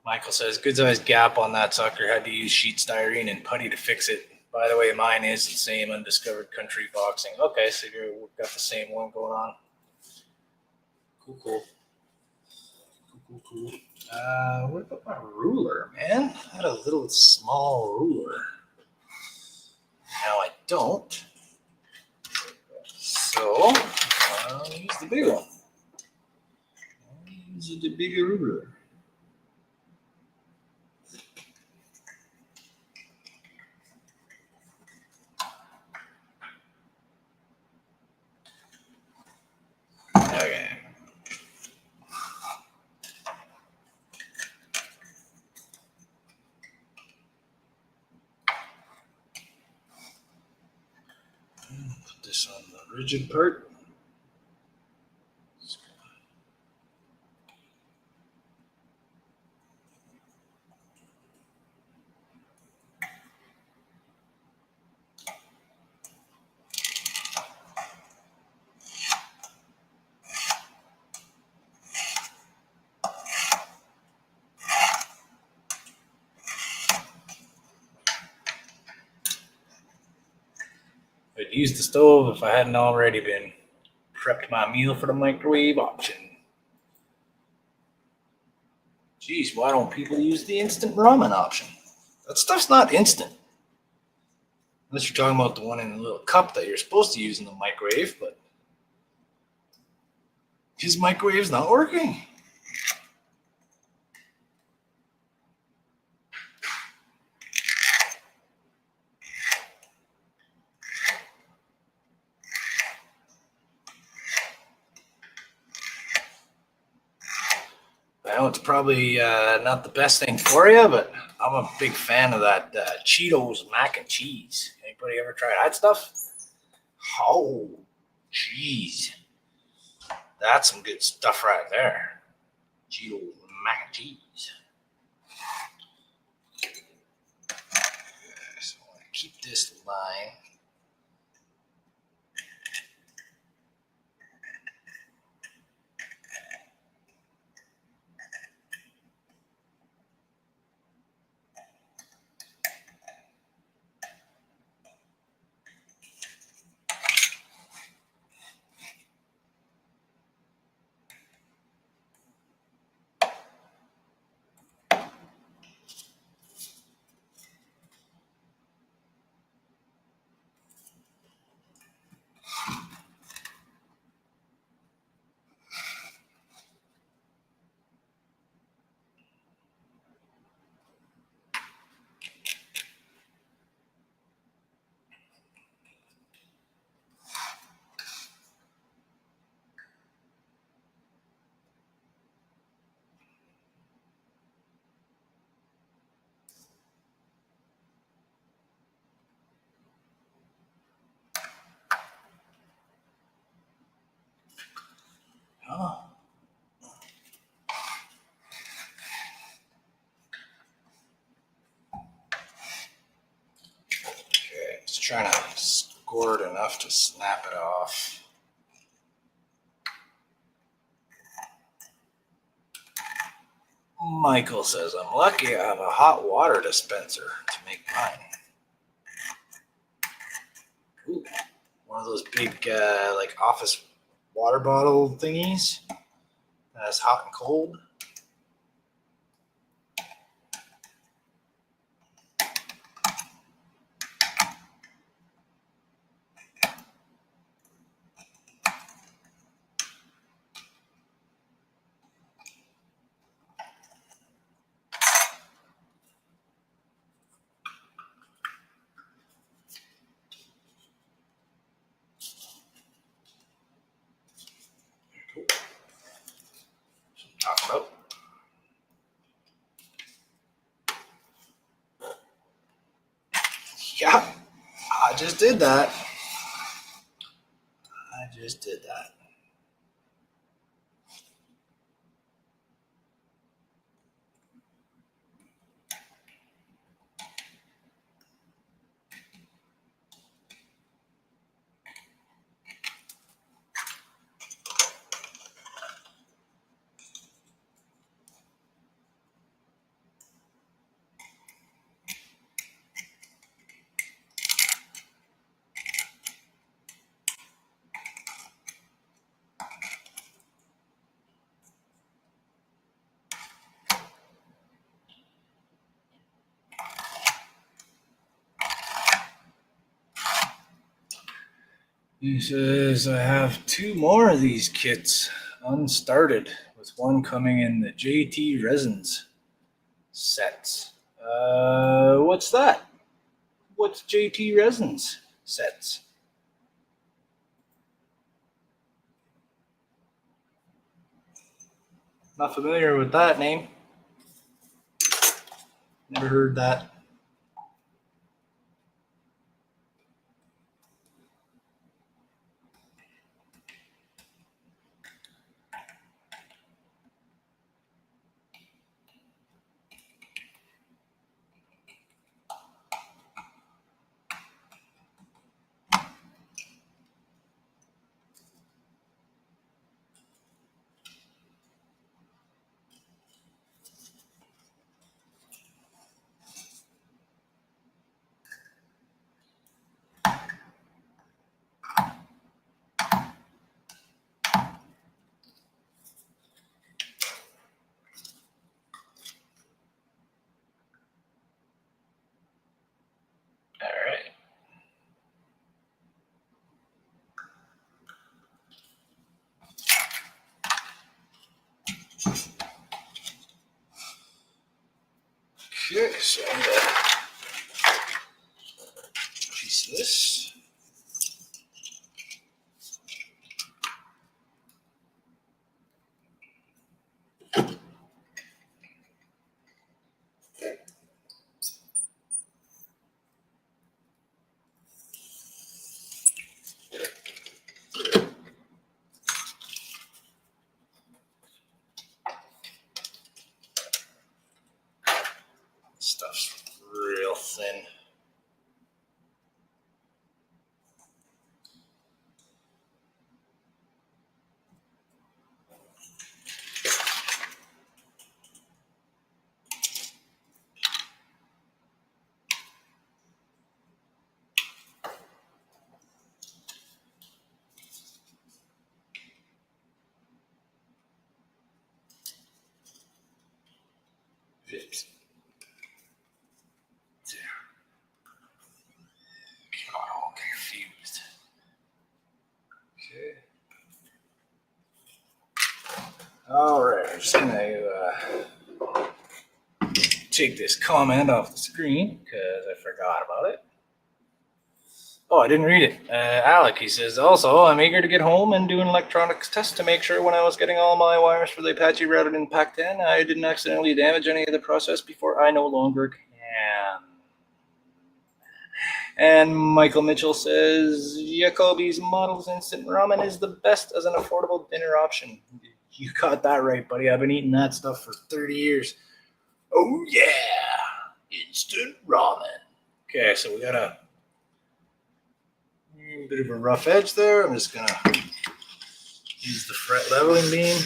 Michael says, good sized gap on that sucker. Had to use sheet styrene and putty to fix it. By the way, mine is the same Undiscovered Country boxing. Okay, so you've got the same one going on. Cool. What about my ruler, man? I had a little small ruler. Now I don't. So I'll use the big one. I'll use the bigger ruler. Okay. Put this on the rigid part. I'd use the stove if I hadn't already been prepped my meal for the microwave option. Geez, why don't people use the instant ramen option? That stuff's not instant. Unless you're talking about the one in the little cup that you're supposed to use in the microwave, but his microwave's not working. I know it's probably not the best thing for you, but I'm a big fan of that Cheetos mac and cheese. Anybody ever try that stuff? Oh, jeez. That's some good stuff right there. Cheetos mac and cheese. So I want to keep this line. Oh. Okay, just trying to score it enough to snap it off. Michael says, I'm lucky I have a hot water dispenser to make mine. Ooh, one of those big like office water bottle thingies. That's hot and cold. Cool. That's what I'm talking about. Yeah, I just did that. I just did that. He says, I have 2 more of these kits unstarted, with one coming in the JT Resins sets. What's that? What's JT Resins sets? Not familiar with that name. Never heard that. All right. Okay, so I'm gonna piece this. Stuff's real thin. Oops. Got all confused. Okay. All right, I'm just gonna take this comment off the screen because I forgot about it. Oh, I didn't read it. Alec, he says, also, I'm eager to get home and do an electronics test to make sure when I was getting all my wires for the Apache routed in Pac-10, I didn't accidentally damage any of the process before I no longer can. And Michael Mitchell says, Jacoby's Models Instant Ramen is the best as an affordable dinner option. You got that right, buddy. I've been eating that stuff for 30 years. Oh, yeah. Instant ramen. Okay, so we got a bit of a rough edge there. I'm just going to use the fret leveling beam.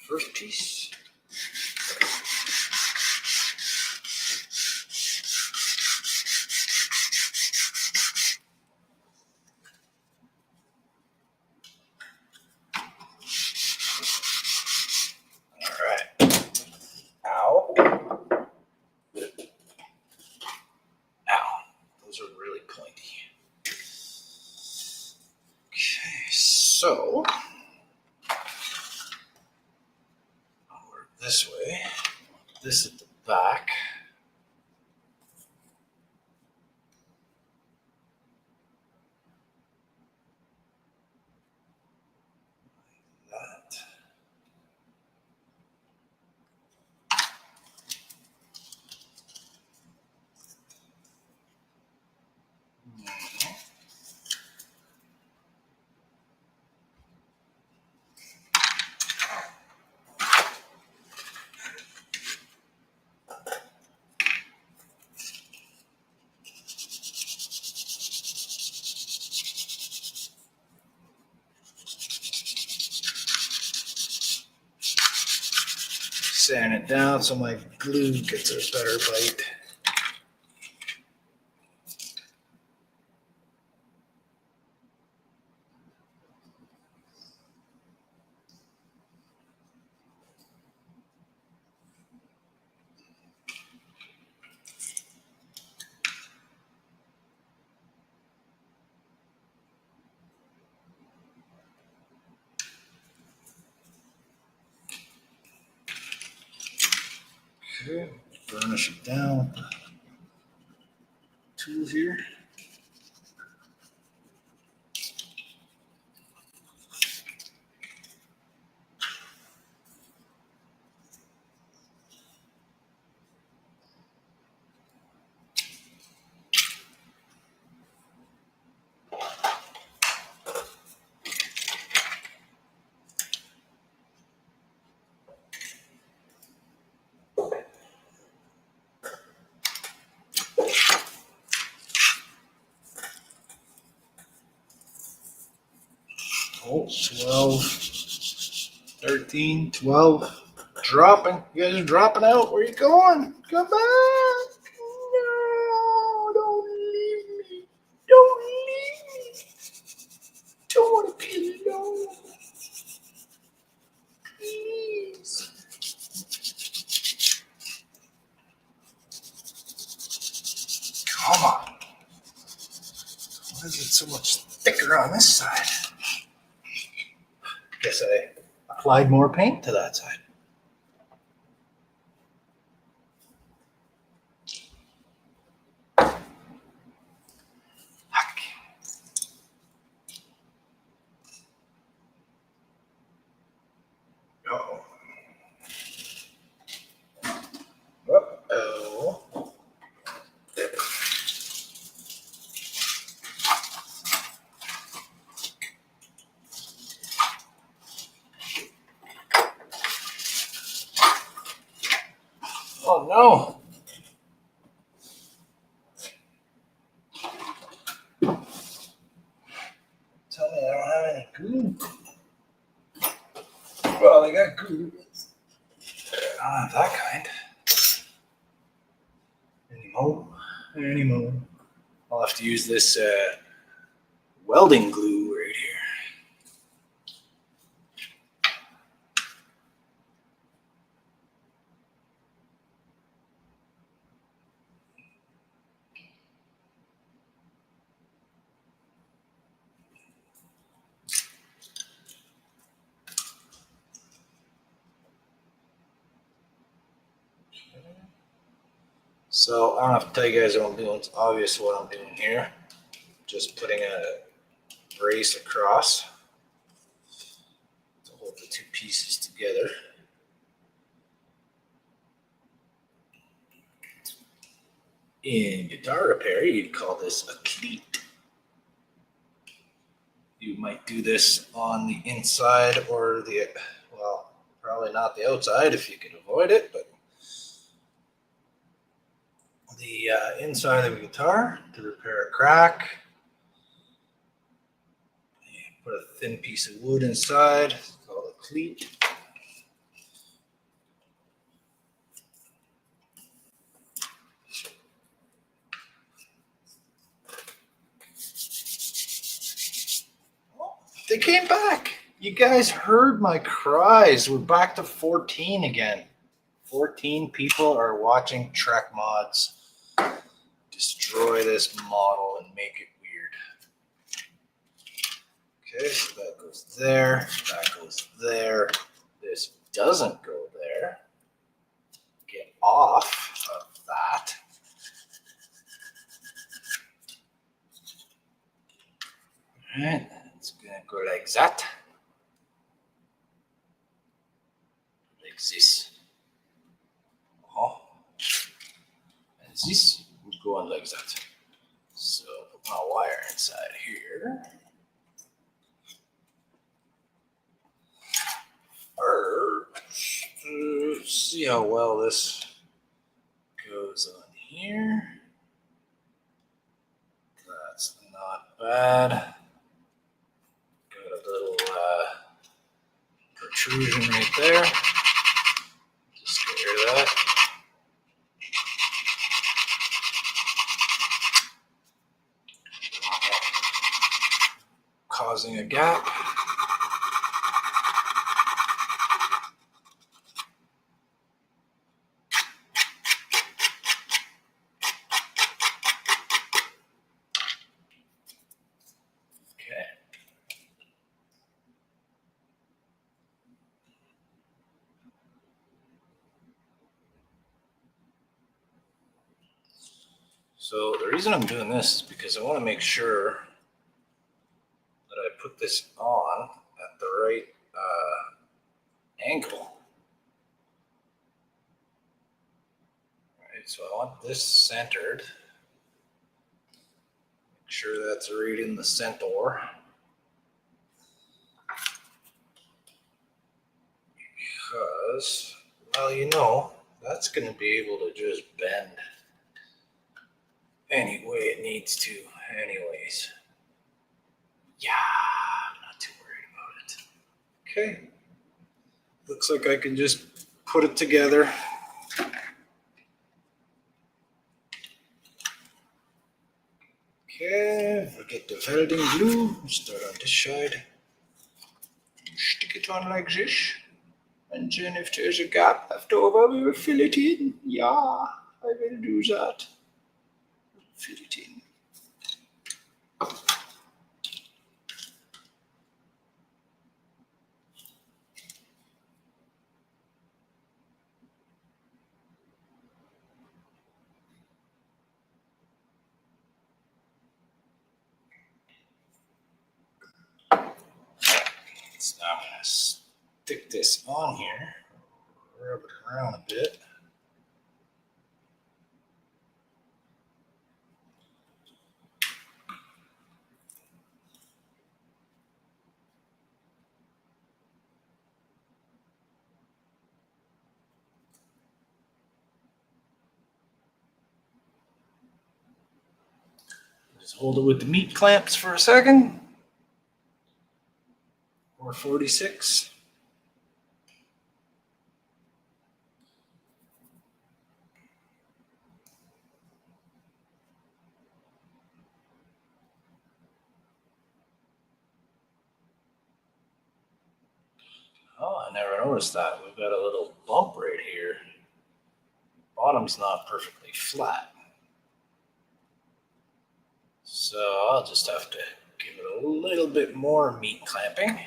First piece. All right. Ow. Ow. Those are really pointy. Okay, so I'll work this way. This at the back. That. sand it down so my glue gets a better bite. Okay, burnish it down. Tools here. Oh, 12, 13, 12. Dropping. You guys are dropping out. Where are you going? Come back. No, don't leave me. Don't leave me. Don't want to be alone. Please. Come on. Why is it so much thicker on this side? Guess I applied more paint to that side. Uh-oh. Uh-oh. Oh no. Tell me I don't have any glue. Well, I got glue. I don't have that kind. Anymore. I'll have to use this welding glue right here. So I don't have to tell you guys what I'm doing. It's obvious what I'm doing here. Just putting a brace across to hold the two pieces together. In guitar repair, you'd call this a cleat. You might do this on the inside or the, well, probably not the outside if you can avoid it, but the inside of the guitar to repair a crack. You put a thin piece of wood inside, it's called a cleat. Oh, they came back. You guys heard my cries. We're back to 14 again. 14 people are watching Trek Mods destroy this model and make it weird. Okay, so that goes there, that goes there. This doesn't go there. Get off of that. All right, it's gonna go like that. Like this. Oh. And this would go on like that. So put my wire inside here. See how well this goes on here. That's not bad. Got a little protrusion right there. Just gap. Okay. So the reason I'm doing this is because I want to make sure that I put this on at the right angle. All right, so I want this centered. Make sure that's right in the center. Because, well, you know, that's going to be able to just bend any way it needs to, anyways. Yeah, I'm not too worried about it. Okay. Looks like I can just put it together. Okay, forget the velveting glue. Start on this side. Stick it on like this. And then if there's a gap left over, we will fill it in. Yeah, I will do that. Fill it in. So now I'm going to stick this on here, rub it around a bit. Just hold it with the meat clamps for a second. Or 46. Oh, I never noticed that. We've got a little bump right here. Bottom's not perfectly flat. So I'll just have to give it a little bit more meat clamping.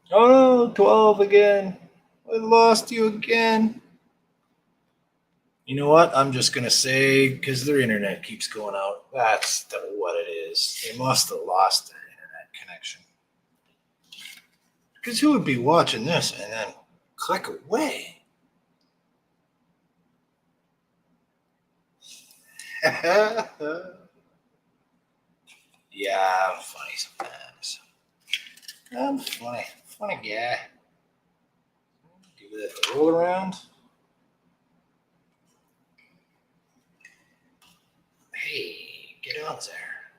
Oh, 12 again. I lost you again. You know what? I'm just going to say, because their internet keeps going out, that's what it is. They must have lost their internet connection. Because who would be watching this and then click away? Yeah, I'm funny sometimes. I'm funny. Funny guy. Give it a roll around. Hey, get on there.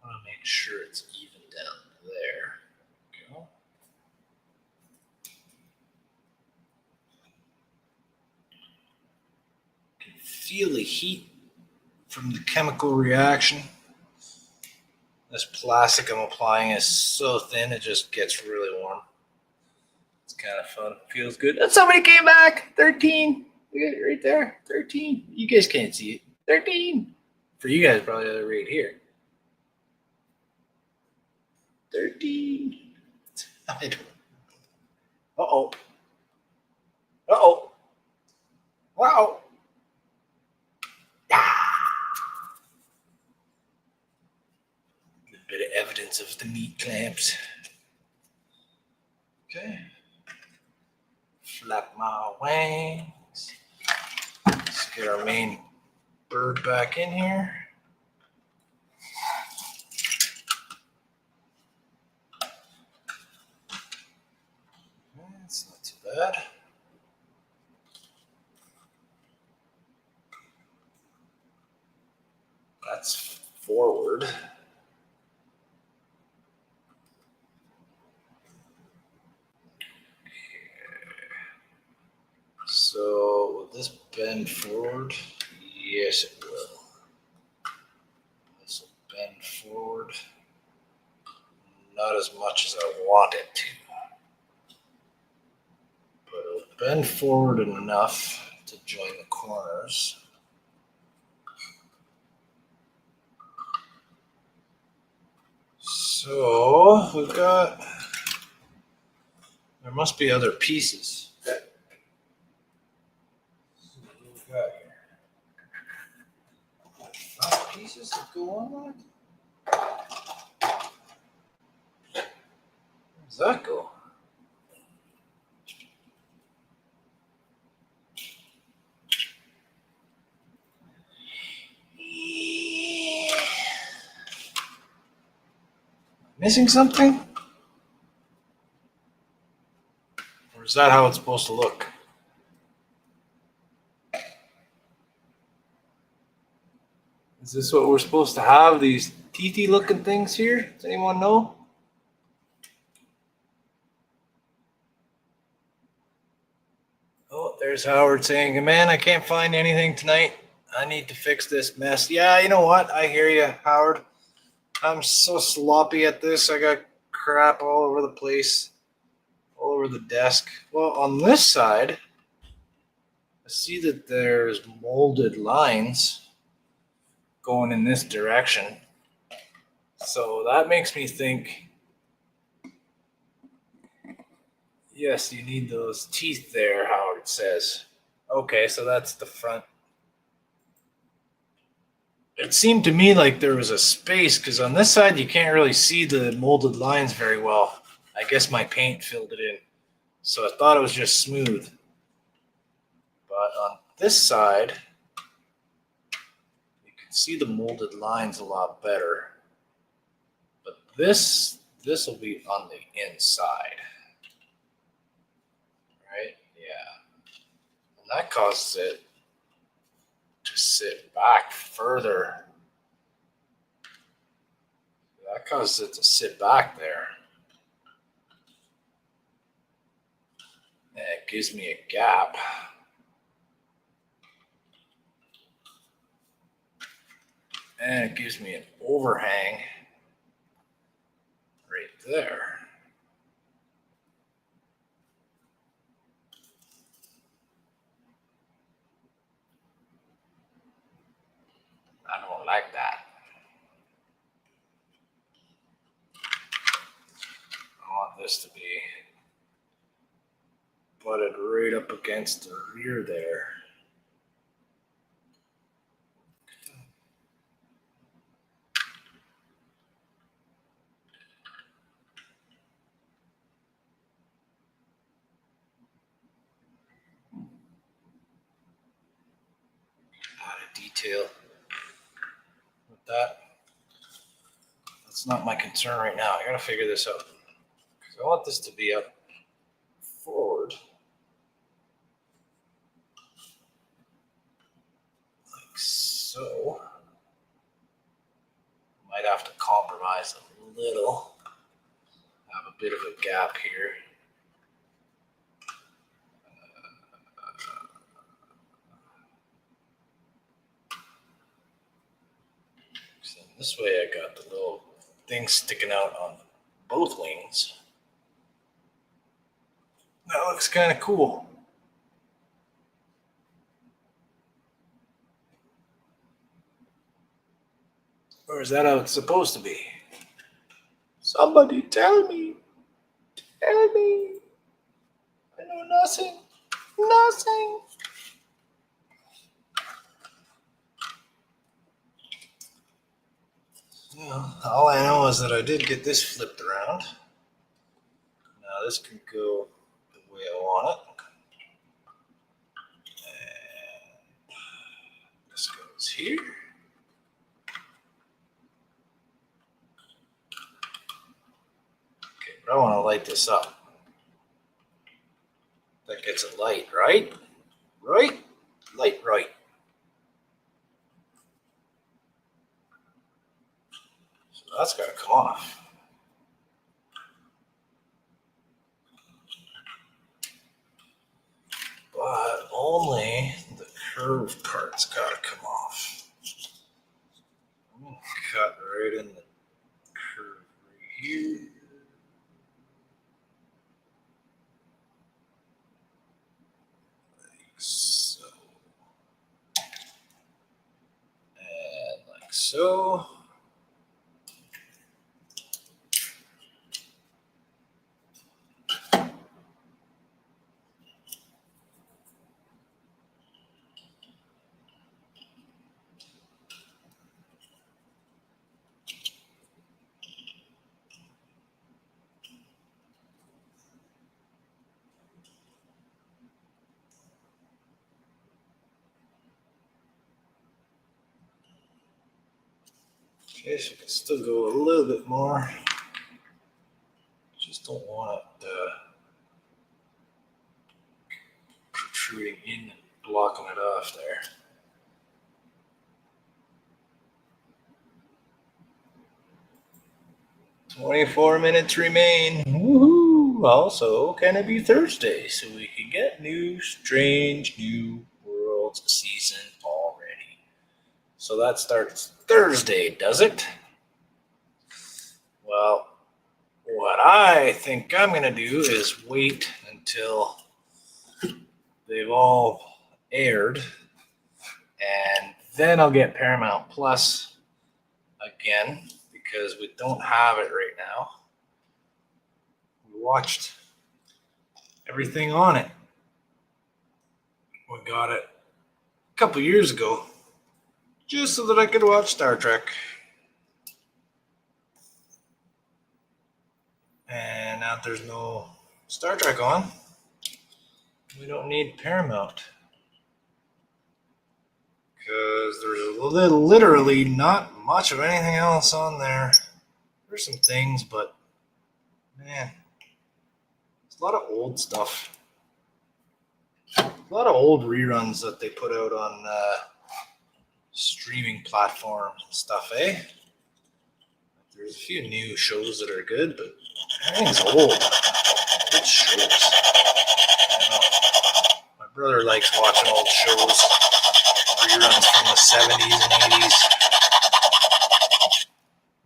I want to make sure it's even down there. Go. You can feel the heat from the chemical reaction. This plastic I'm applying is so thin it just gets really warm. It's kind of fun. Feels good. And somebody came back. 13. Look at it right there. 13. You guys can't see it. 13. For you guys, probably the right here. 13. I don't. Uh-oh. Uh-oh. Wow. A bit of evidence of the meat clamps. Okay. Flap my wings. Let's get our main bird back in here. That's not too bad. That's forward. So will this bend forward? Yes, it will. much as I want it to. But it'll bend forward enough to join the corners. So we've got, there must be other pieces. What do we got here? 5 pieces that go on that? Where does that go? Missing something? Or is that how it's supposed to look? Is this what we're supposed to have? These teethy looking things here? Does anyone know? Oh, there's Howard saying, man, I can't find anything tonight. I need to fix this mess. Yeah, you know what? I hear you, Howard. I'm so sloppy at this. I got crap all over the place, all over the desk. Well, on this side, I see that there's molded lines going in this direction. So that makes me think, yes, you need those teeth there, Howard says. Okay, so that's the front. It seemed to me like there was a space, because on this side you can't really see the molded lines very well. I guess my paint filled it in. So I thought it was just smooth. But on this side, you can see the molded lines a lot better. But this will be on the inside. Right? Yeah. And that causes it to sit back further. That causes it to sit back there. And it gives me a gap. And it gives me an overhang right there. I don't like that. I want this to be butted right up against the rear there. Out of detail with that. That's not my concern right now. I gotta figure this out. Because I want this to be up forward. Like so. Might have to compromise a little. Have a bit of a gap here. So this way I got the little thing sticking out on both wings. That looks kind of cool. Or is that how it's supposed to be? Somebody tell me. Tell me. I know nothing. Nothing. Well, all I know is that I did get this flipped around. Now this can go the way I want it. And this goes here. Okay, but I want to light this up. That gets it light, right? Right? Light right. So that's got to come off. But only the curved part's got to come off. I'm going to cut right in the curve right here. So guess you can still go a little bit more. Just don't want it protruding in and blocking it off there. "24 minutes remain. Woohoo! Also, can it be Thursday so we can get new Strange New Worlds season already?" So that starts Thursday, does it? Well, what I think I'm going to do is wait until they've all aired, and then I'll get Paramount Plus again, because we don't have it right now. We watched everything on it. We got it a couple years ago just so that I could watch Star Trek. And now that there's no Star Trek on, we don't need Paramount, because there's literally not much of anything else on there. There's some things, but man, it's a lot of old stuff. A lot of old reruns that they put out on streaming platforms and stuff, eh? There's a few new shows that are good, but everything's old. Good shows. My brother likes watching old shows, reruns from the 70s and 80s.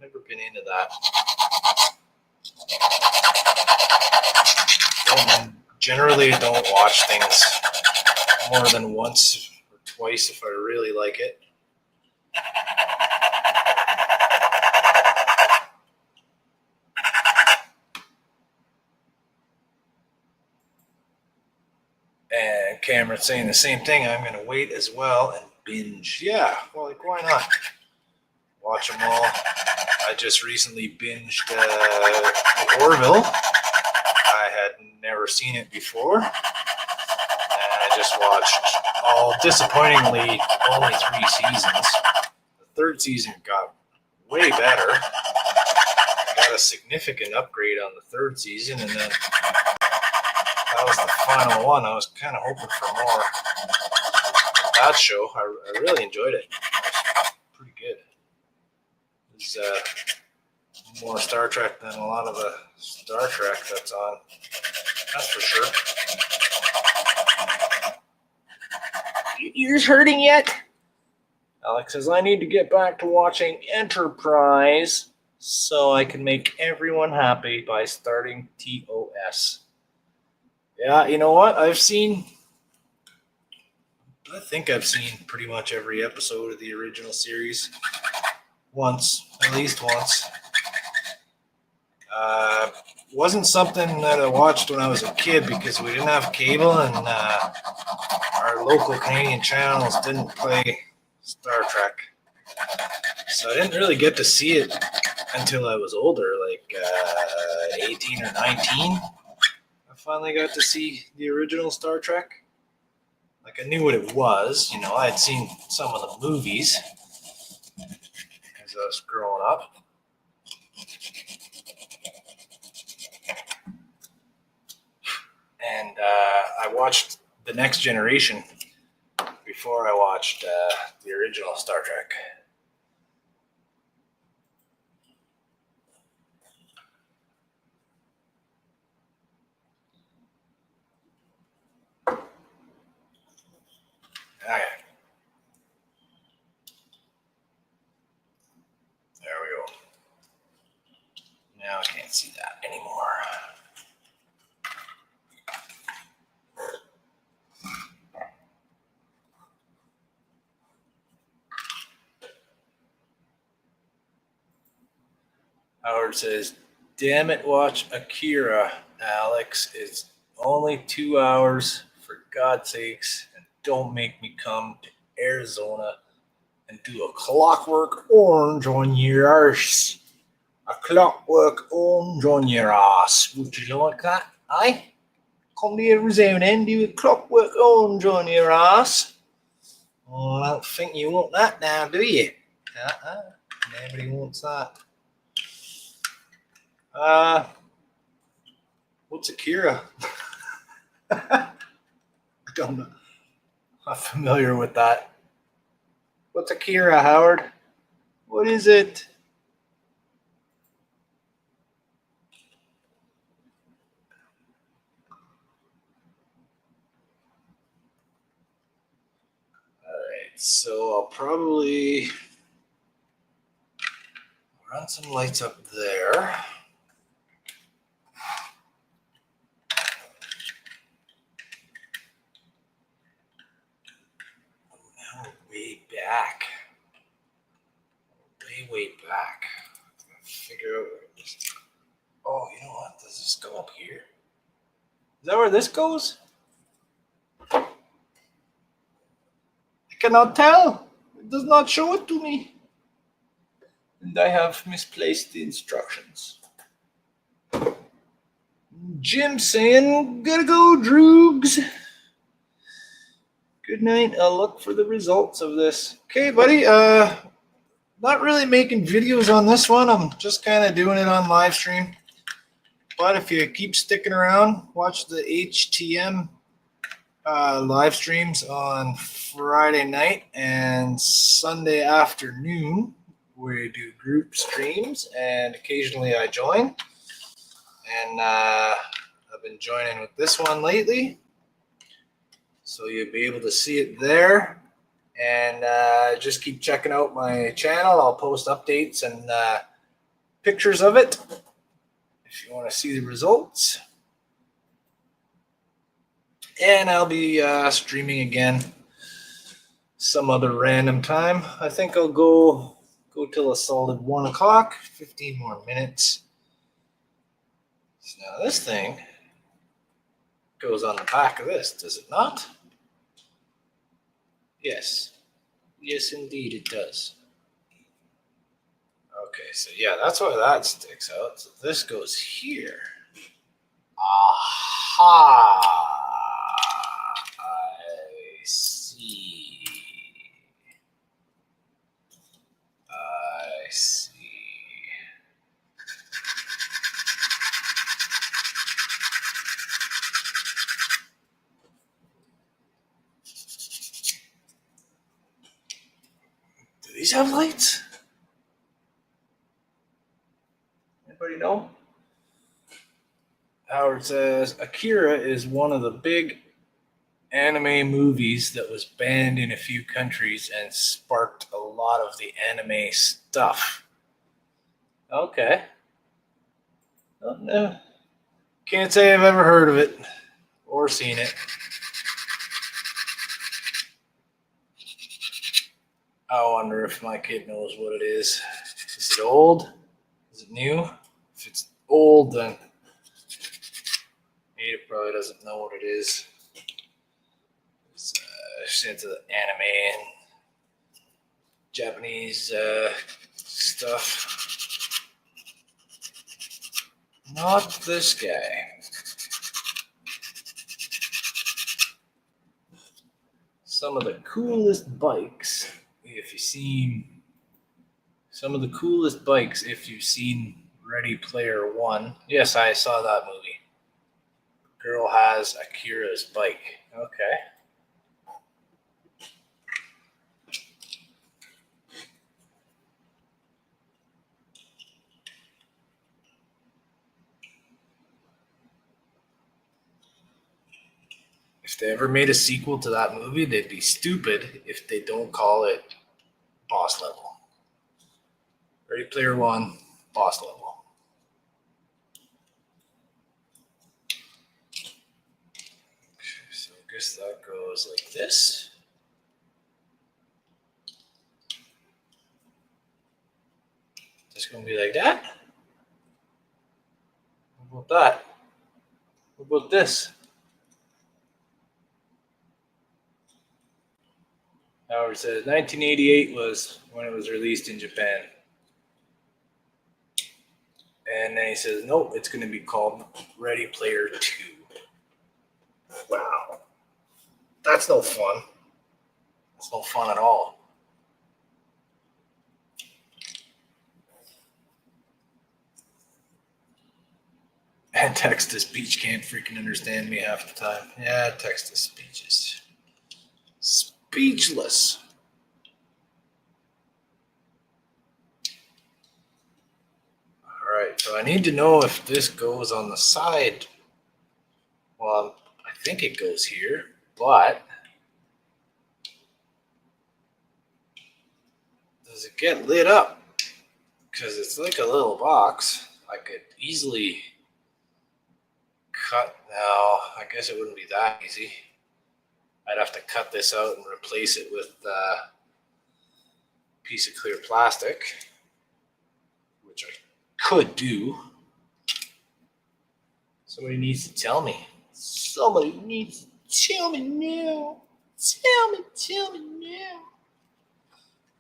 Never been into that. Generally don't watch things more than once or twice if I really like it. And Cameron's saying the same thing. I'm going to wait as well and binge. Yeah, well, like, why not? Watch them all. I just recently binged Orville. I had never seen it before. And I just watched disappointingly, only 3 seasons. The third season got way better. Got a significant upgrade on the third season, and then that was the final one. I was kind of hoping for more. That show, I really enjoyed it. It was pretty good. It was more Star Trek than a lot of the Star Trek that's on. That's for sure. Your ears hurting yet? Alex says, I need to get back to watching Enterprise so I can make everyone happy by starting TOS. Yeah, you know what? I think I've seen pretty much every episode of the original series. At least once. Wasn't something that I watched when I was a kid because we didn't have cable, and our local Canadian channels didn't play Star Trek. So I didn't really get to see it until I was older, like 18 or 19. I finally got to see the original Star Trek. Like, I knew what it was, I had seen some of the movies as I was growing up. And I watched The Next Generation before I watched the original Star Trek. Okay. There we go. Now I can't see that anymore. Howard says, damn it, watch Akira, Alex. It's only 2 hours, for God's sakes, and don't make me come to Arizona and do a clockwork orange on your arse. A clockwork orange on your ass. Would you like that, eh? Come to Arizona and do a clockwork orange on your ass. Oh, I don't think you want that now, do you? Nobody wants that. What's Akira? I don't know. I'm familiar with that. What's Akira, Howard? What is it? Alright, so I'll probably run some lights up there. Now way back. Way back. Figure out where this. Oh, you know what? Does this go up here? Is that where this goes? I cannot tell. It does not show it to me. And I have misplaced the instructions. Jim saying, gotta go, Droogs. Good night. I'll look for the results of this. Okay, buddy. Not really making videos on this one. I'm just kind of doing it on live stream. But if you keep sticking around, watch the HTM live streams on Friday night and Sunday afternoon. We do group streams, and occasionally I join. And I've been joining with this one lately. So you'll be able to see it there. And just keep checking out my channel. I'll post updates and pictures of it if you want to see the results. And I'll be streaming again some other random time. I think I'll go till a solid 1 o'clock, 15 more minutes. So now this thing goes on the back of this, does it not? Yes. Yes, indeed it does. Okay, so yeah, that's why that sticks out. So this goes here. Aha! I see. I see. Do these have lights? Anybody know? Howard says Akira is one of the big anime movies that was banned in a few countries and sparked a lot of the anime stuff. Okay. Oh, no. Can't say I've ever heard of it or seen it. I wonder if my kid knows what it is. Is it old? Is it new? If it's old, then Ada probably doesn't know what it is. She's into the anime and Japanese stuff. Not this guy. Some of the coolest bikes, if you've seen Ready Player One. Yes, I saw that movie. Girl has Akira's bike. Okay. If they ever made a sequel to that movie, they'd be stupid if they don't call it Boss Level. Ready Player One, Boss Level. So I guess that goes like this. It's going to be like that. about that? What about this? However, it says 1988 was when it was released in Japan. And then he says, nope, it's going to be called Ready Player 2. Wow. That's no fun. That's no fun at all. And text-to-speech can't freaking understand me half the time. Yeah, text-to-speech is speechless. All right, so I need to know if this goes on the side. Well, I think it goes here, but does it get lit up? Because it's like a little box. I could easily cut. No, I guess it wouldn't be that easy. I'd have to cut this out and replace it with a piece of clear plastic, which I could do. Somebody needs to tell me. Somebody needs to tell me now. Tell me now.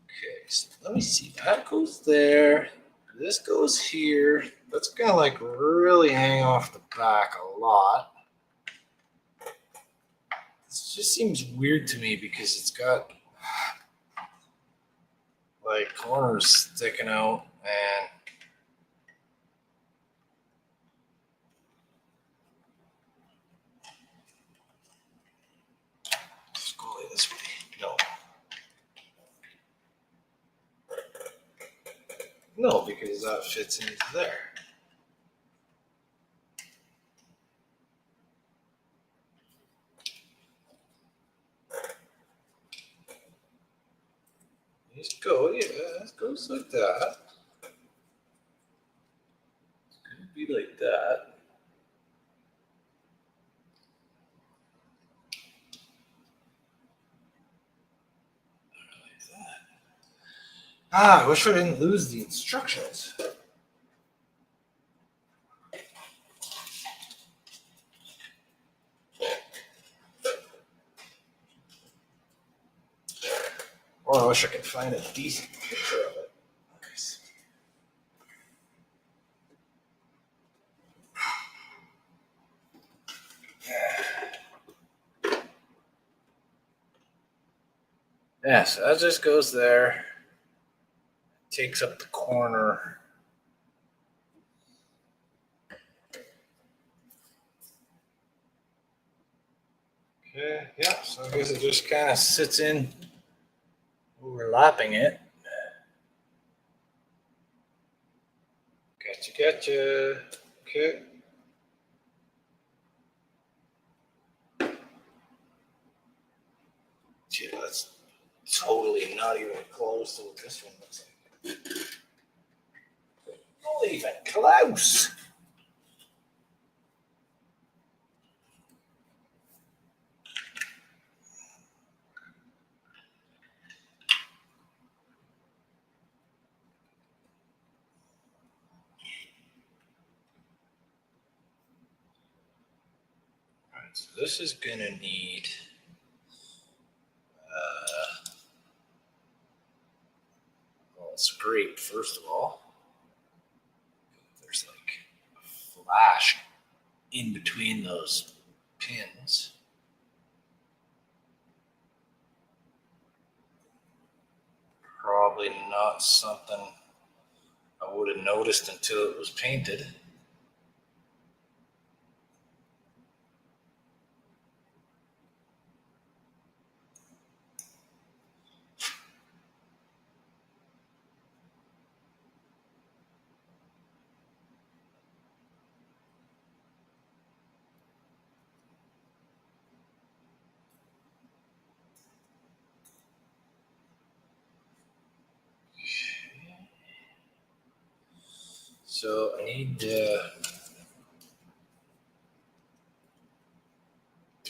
Okay, so let me see. That goes there. This goes here. That's gonna like really hang off the back a lot. This just seems weird to me because it's got like corners sticking out and let's go this way. No, because that fits into there. Just go, yeah, it goes like that. It's gonna be like that. Like that. Ah, I wish I didn't lose the instructions. Or I wish I could find a decent picture of it. Yeah, so that just goes there. Takes up the corner. Okay, yeah, so I guess it just kind of sits in, overlapping it. Gotcha. Okay. Gee, that's totally not even close to what this one looks like. Not even close. All right, so this is gonna need well, scrape first of all. There's like a flash in between those pins. Probably not something I would have noticed until it was painted. So I need, do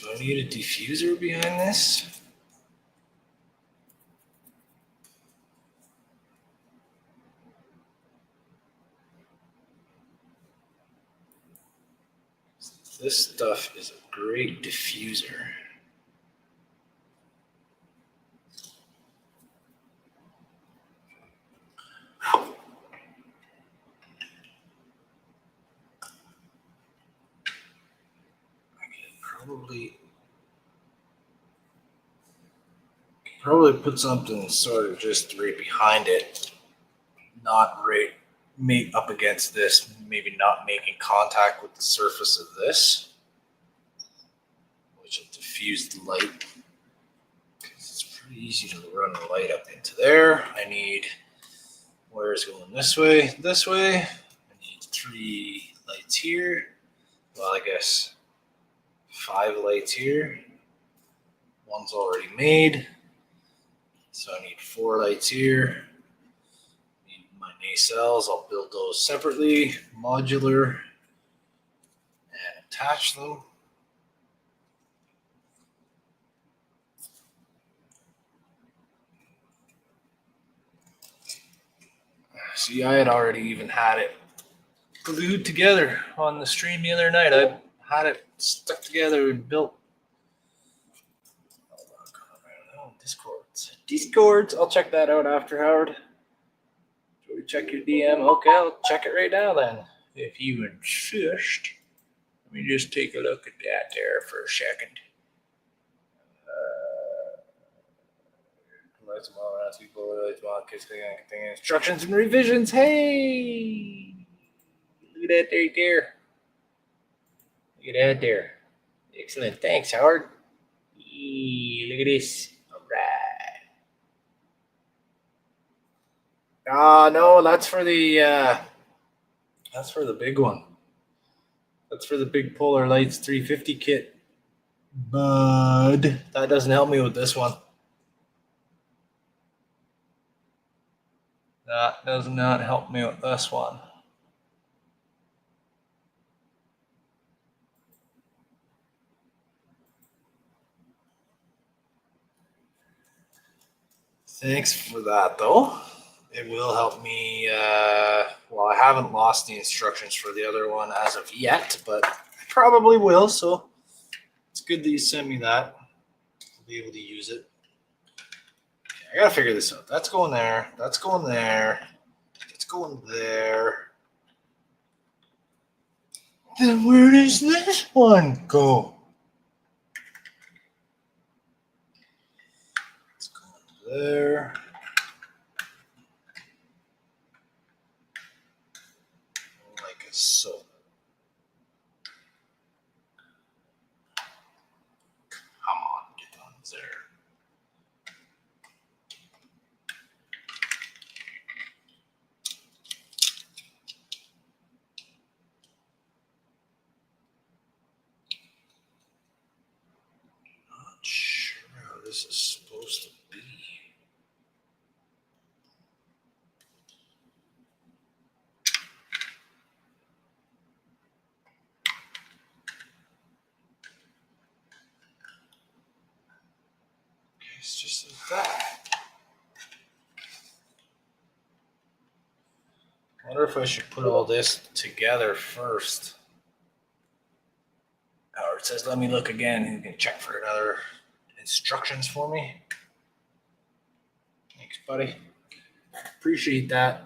I need a diffuser behind this? This stuff is a great diffuser. Probably put something sort of just right behind it, not right up against this, maybe not making contact with the surface of this, which will diffuse the light. It's pretty easy to run the light up into there. I need wires going this way, this way. I need 3 lights here. Well, I guess 5 lights here. One's already made. So I need 4 lights here. Need my nacelles. I'll build those separately, modular, and attach them. See, I had already even had it glued together on the stream the other night. I had it stuck together and built. Oh, Discords. I'll check that out after, Howard. Should we check your DM? Okay, I'll check it right now then. If you insist. Let me just take a look at that there for a second. Instructions and revisions. Hey! Look at that right there. Look at that there. Excellent. Thanks, Howard. Look at this. All right. No, that's for the big one. That's for the big Polar Lights 350 kit. But that doesn't help me with this one. That does not help me with this one. Thanks for that, though. It will help me. Well, I haven't lost the instructions for the other one as of yet, but I probably will. So it's good that you sent me that. I'll be able to use it. Okay, I gotta figure this out. That's going there. That's going there. It's going there. Then where does this one go? It's going there. Like so. Come on, get on there. Not sure how this is supposed to be. It's just like that. I wonder if I should put all this together first. Howard says, let me look again. You can check for another instructions for me. Thanks, buddy. Appreciate that.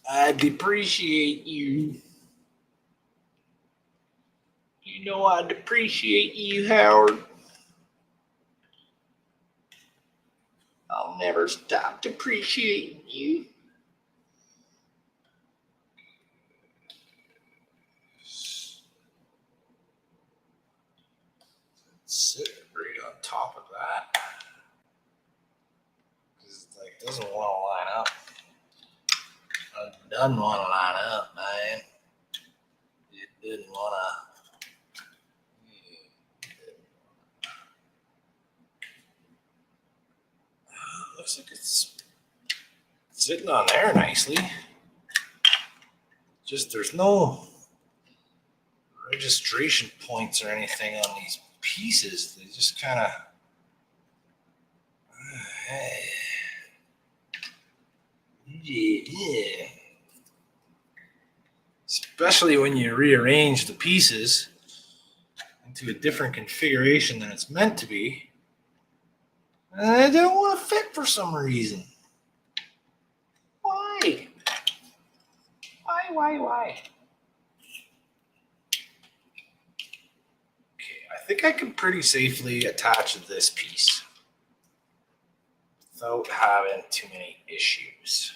I appreciate you. You know I appreciate you, Howard. I'll never stop appreciating you. Sit right on top of that. Because it doesn't want to line up. It doesn't want to line up, man. It didn't want to. Looks like it's sitting on there nicely. Just there's no registration points or anything on these pieces. They just kind of. Yeah. especially when you rearrange the pieces into a different configuration than it's meant to be. And they don't want to fit for some reason. Why? Why? Okay, I think I can pretty safely attach this piece without having too many issues.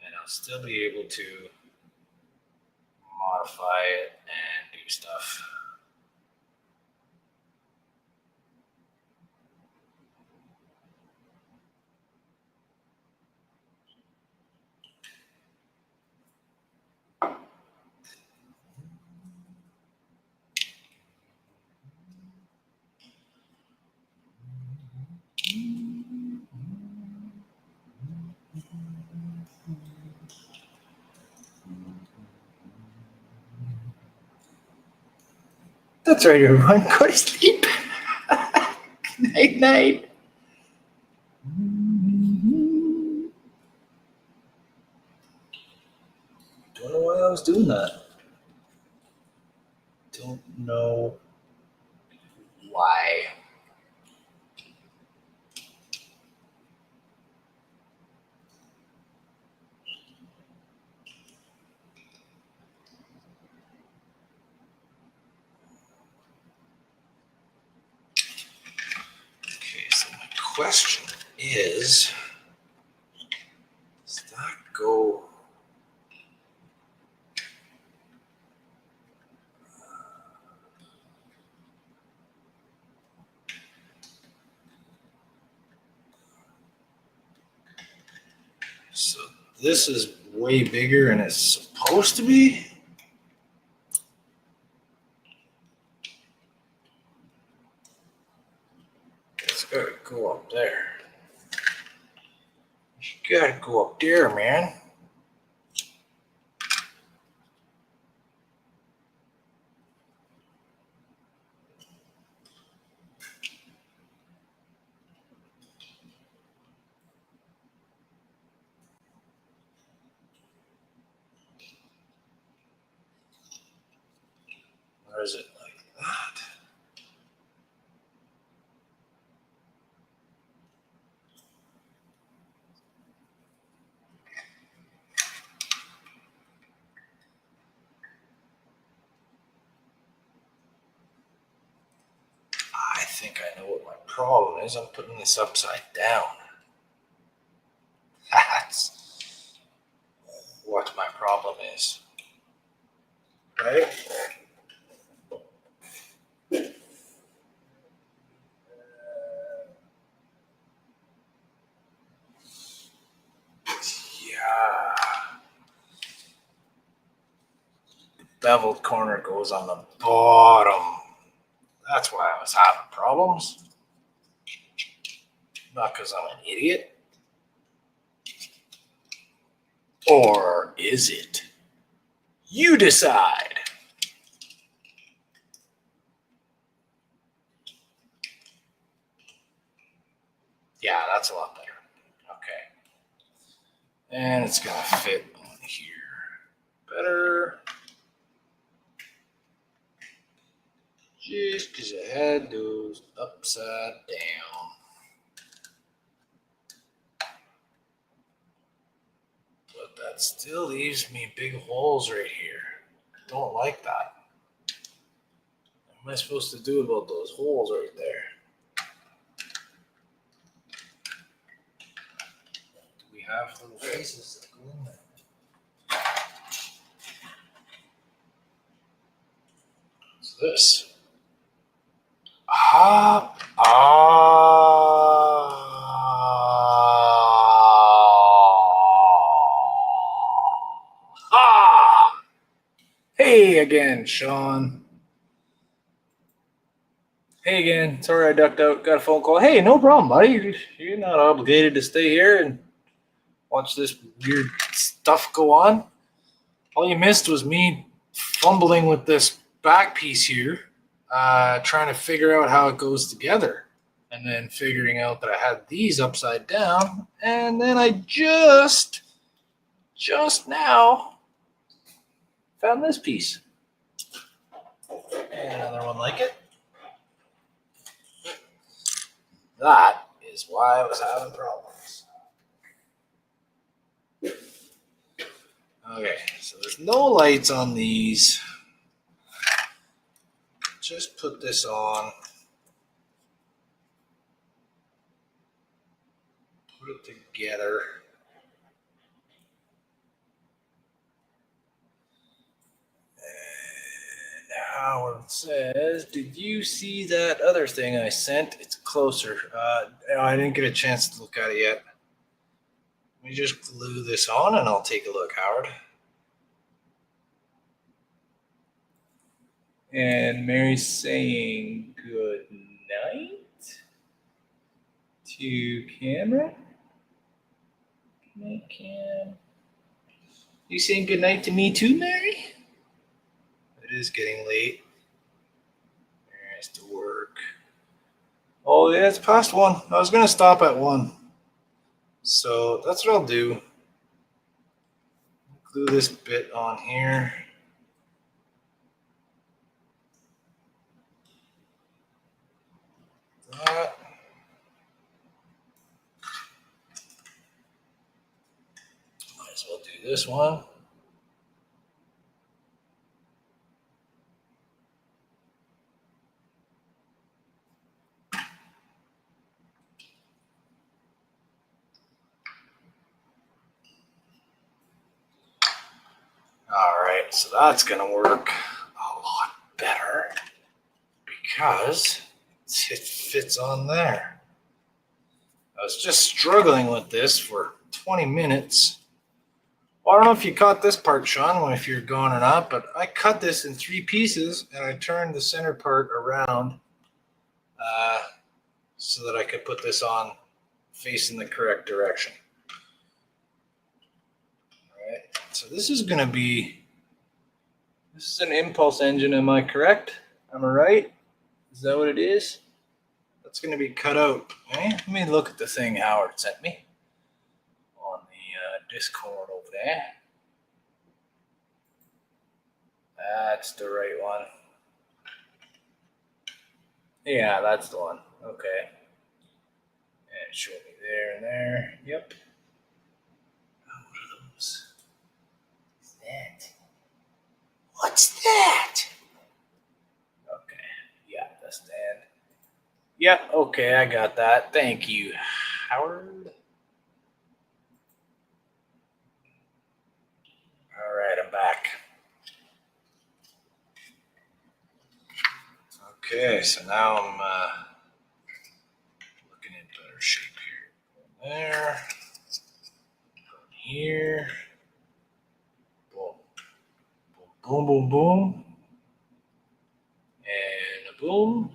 And I'll still be able to modify it and do stuff. That's right, everyone. Go to sleep. Night, night. Don't know why I was doing that. Don't know why. Okay, so my question is, does that go? So this is way bigger than it's supposed to be. It's gotta go up there. You gotta go up there, man. Or is it like that? I think I know what my problem is. I'm putting this upside down. That's what my problem is. Right? Yeah. The beveled corner goes on the bottom. That's why I was having problems. Not because I'm an idiot. Or is it? You decide. Yeah, that's a lot better. Okay. And it's going to fit on here better. Just because I had those upside down. But that still leaves me big holes right here. I don't like that. What am I supposed to do about those holes right there? Do we have little faces that go in there? What's this? Hey again, Sean. Hey again. Sorry I ducked out. Got a phone call. Hey, no problem, buddy. You're not obligated to stay here and watch this weird stuff go on. All you missed was me fumbling with this back piece here, trying to figure out how it goes together. And then figuring out that I had these upside down. And then I just just now found this piece. And another one like it. That is why I was having problems. Okay, so there's no lights on these. Just put this on. Put it together. And Howard says, did you see that other thing I sent? It's closer. I didn't get a chance to look at it yet. Let me just glue this on and I'll take a look, Howard. And Mary's saying good night to camera. Good night, Cam. You saying good night to me too, Mary? It is getting late. Mary has to work. Oh, yeah, it's past 1. I was going to stop at 1. So that's what I'll do. Glue this bit on here. That. Might as well do this one. All right, so that's going to work a lot better because it fits on there. I was just struggling with this for 20 minutes. Well, I don't know if you caught this part, Sean, if you're going or not, but I cut this in 3 pieces and I turned the center part around so that I could put this on facing the correct direction. All right, so this is going to be, this is an impulse engine, am I correct? Am I right? Is that what it is? That's going to be cut out. Okay? Let me look at the thing Howard sent me on the Discord over there. That's the right one. Yeah, that's the one. Okay. And show me there and there. Yep. Oh, what are those? What's that? What's that? Okay. Yeah, the stand. Yeah, okay, I got that. Thank you, Howard. All right, I'm back. Okay, so now I'm looking in better shape here. There. Here. Boom. Boom, boom, boom, boom. And a boom.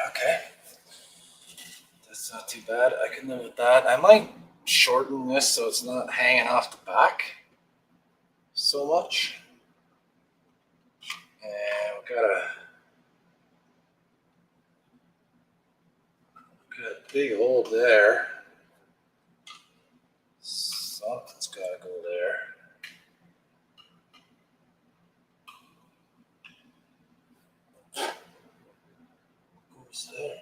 Okay. That's not too bad. I can live with that. I might shorten this so it's not hanging off the back so much. And we've got a big hole there. Something's got to go there. What goes there?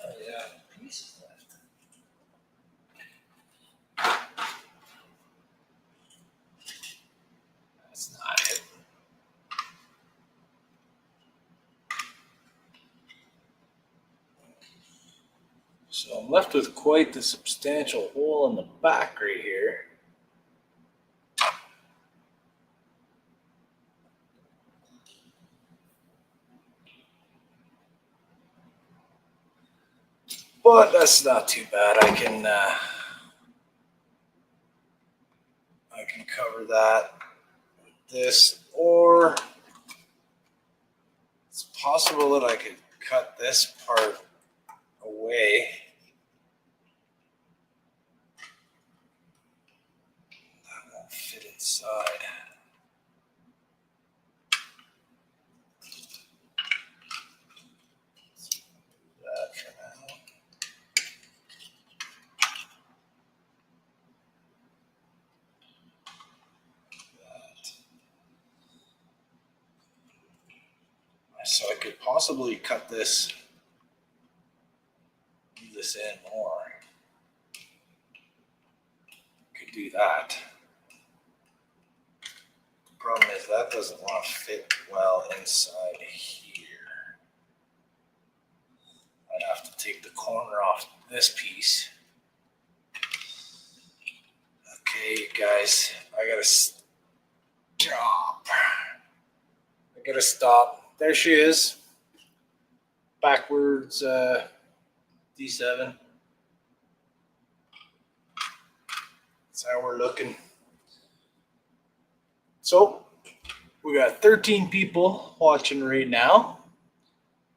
Oh, yeah, pieces left. That's not it. So I'm left with quite the substantial hole in the back right here. But that's not too bad. I can cover that with this, or it's possible that I could cut this part away. That won't fit inside. That for now. So I could possibly cut this, move this in more. Could do that. The problem is that doesn't want to fit well inside here. I'd have to take the corner off this piece. Okay, guys, I gotta stop. There she is. Backwards D7. That's how we're looking. So we got 13 people watching right now.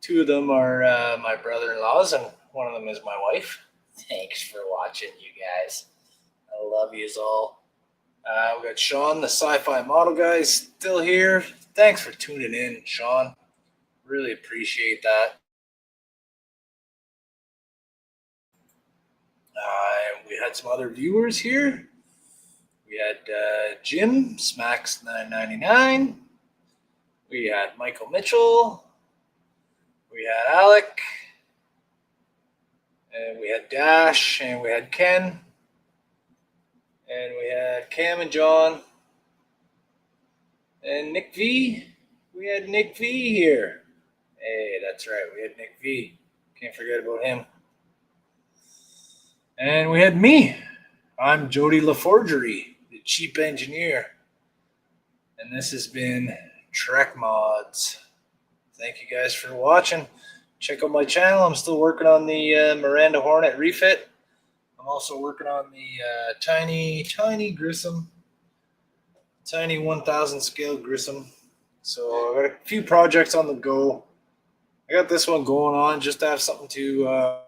2 of them are my brother-in-laws, and one of them is my wife. Thanks for watching, you guys. I love yous all. We got Sean, the sci-fi model guy, still here. Thanks for tuning in, Sean. Really appreciate that. We had some other viewers here. We had Jim, Smacks999. We had Michael Mitchell. We had Alec. And we had Dash. And we had Ken. And we had Cam and John. And Nick V. We had Nick V here. Hey, that's right. We had Nick V. Can't forget about him. And we had me. I'm Jody LaForgery, the cheap engineer. And this has been Trek Mods. Thank you guys for watching. Check out my channel. I'm still working on the Miranda Hornet refit. I'm also working on the tiny Grissom. Tiny 1000 scale Grissom. So I've got a few projects on the go. I got this one going on just to have something to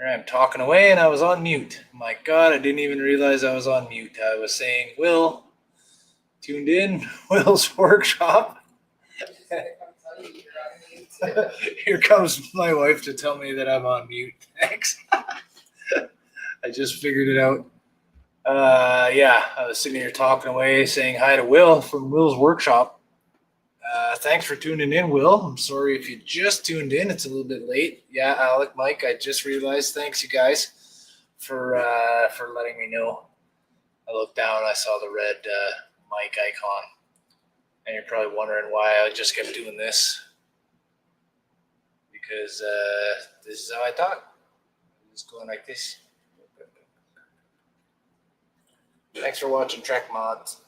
I'm talking away and I was on mute. My God, I didn't even realize I was on mute. I was saying, Will, tuned in, Will's workshop. Here comes my wife to tell me that I'm on mute. Thanks. I just figured it out. Yeah, I was sitting here talking away, saying hi to Will from Will's workshop. Thanks for tuning in, Will. I'm sorry if you just tuned in. It's a little bit late. Yeah, Alec, Mike, I just realized. Thanks, you guys, for letting me know. I looked down, I saw the red mic icon, and you're probably wondering why I just kept doing this. Because this is how I talk. I'm just going like this. Thanks for watching Trek Mods.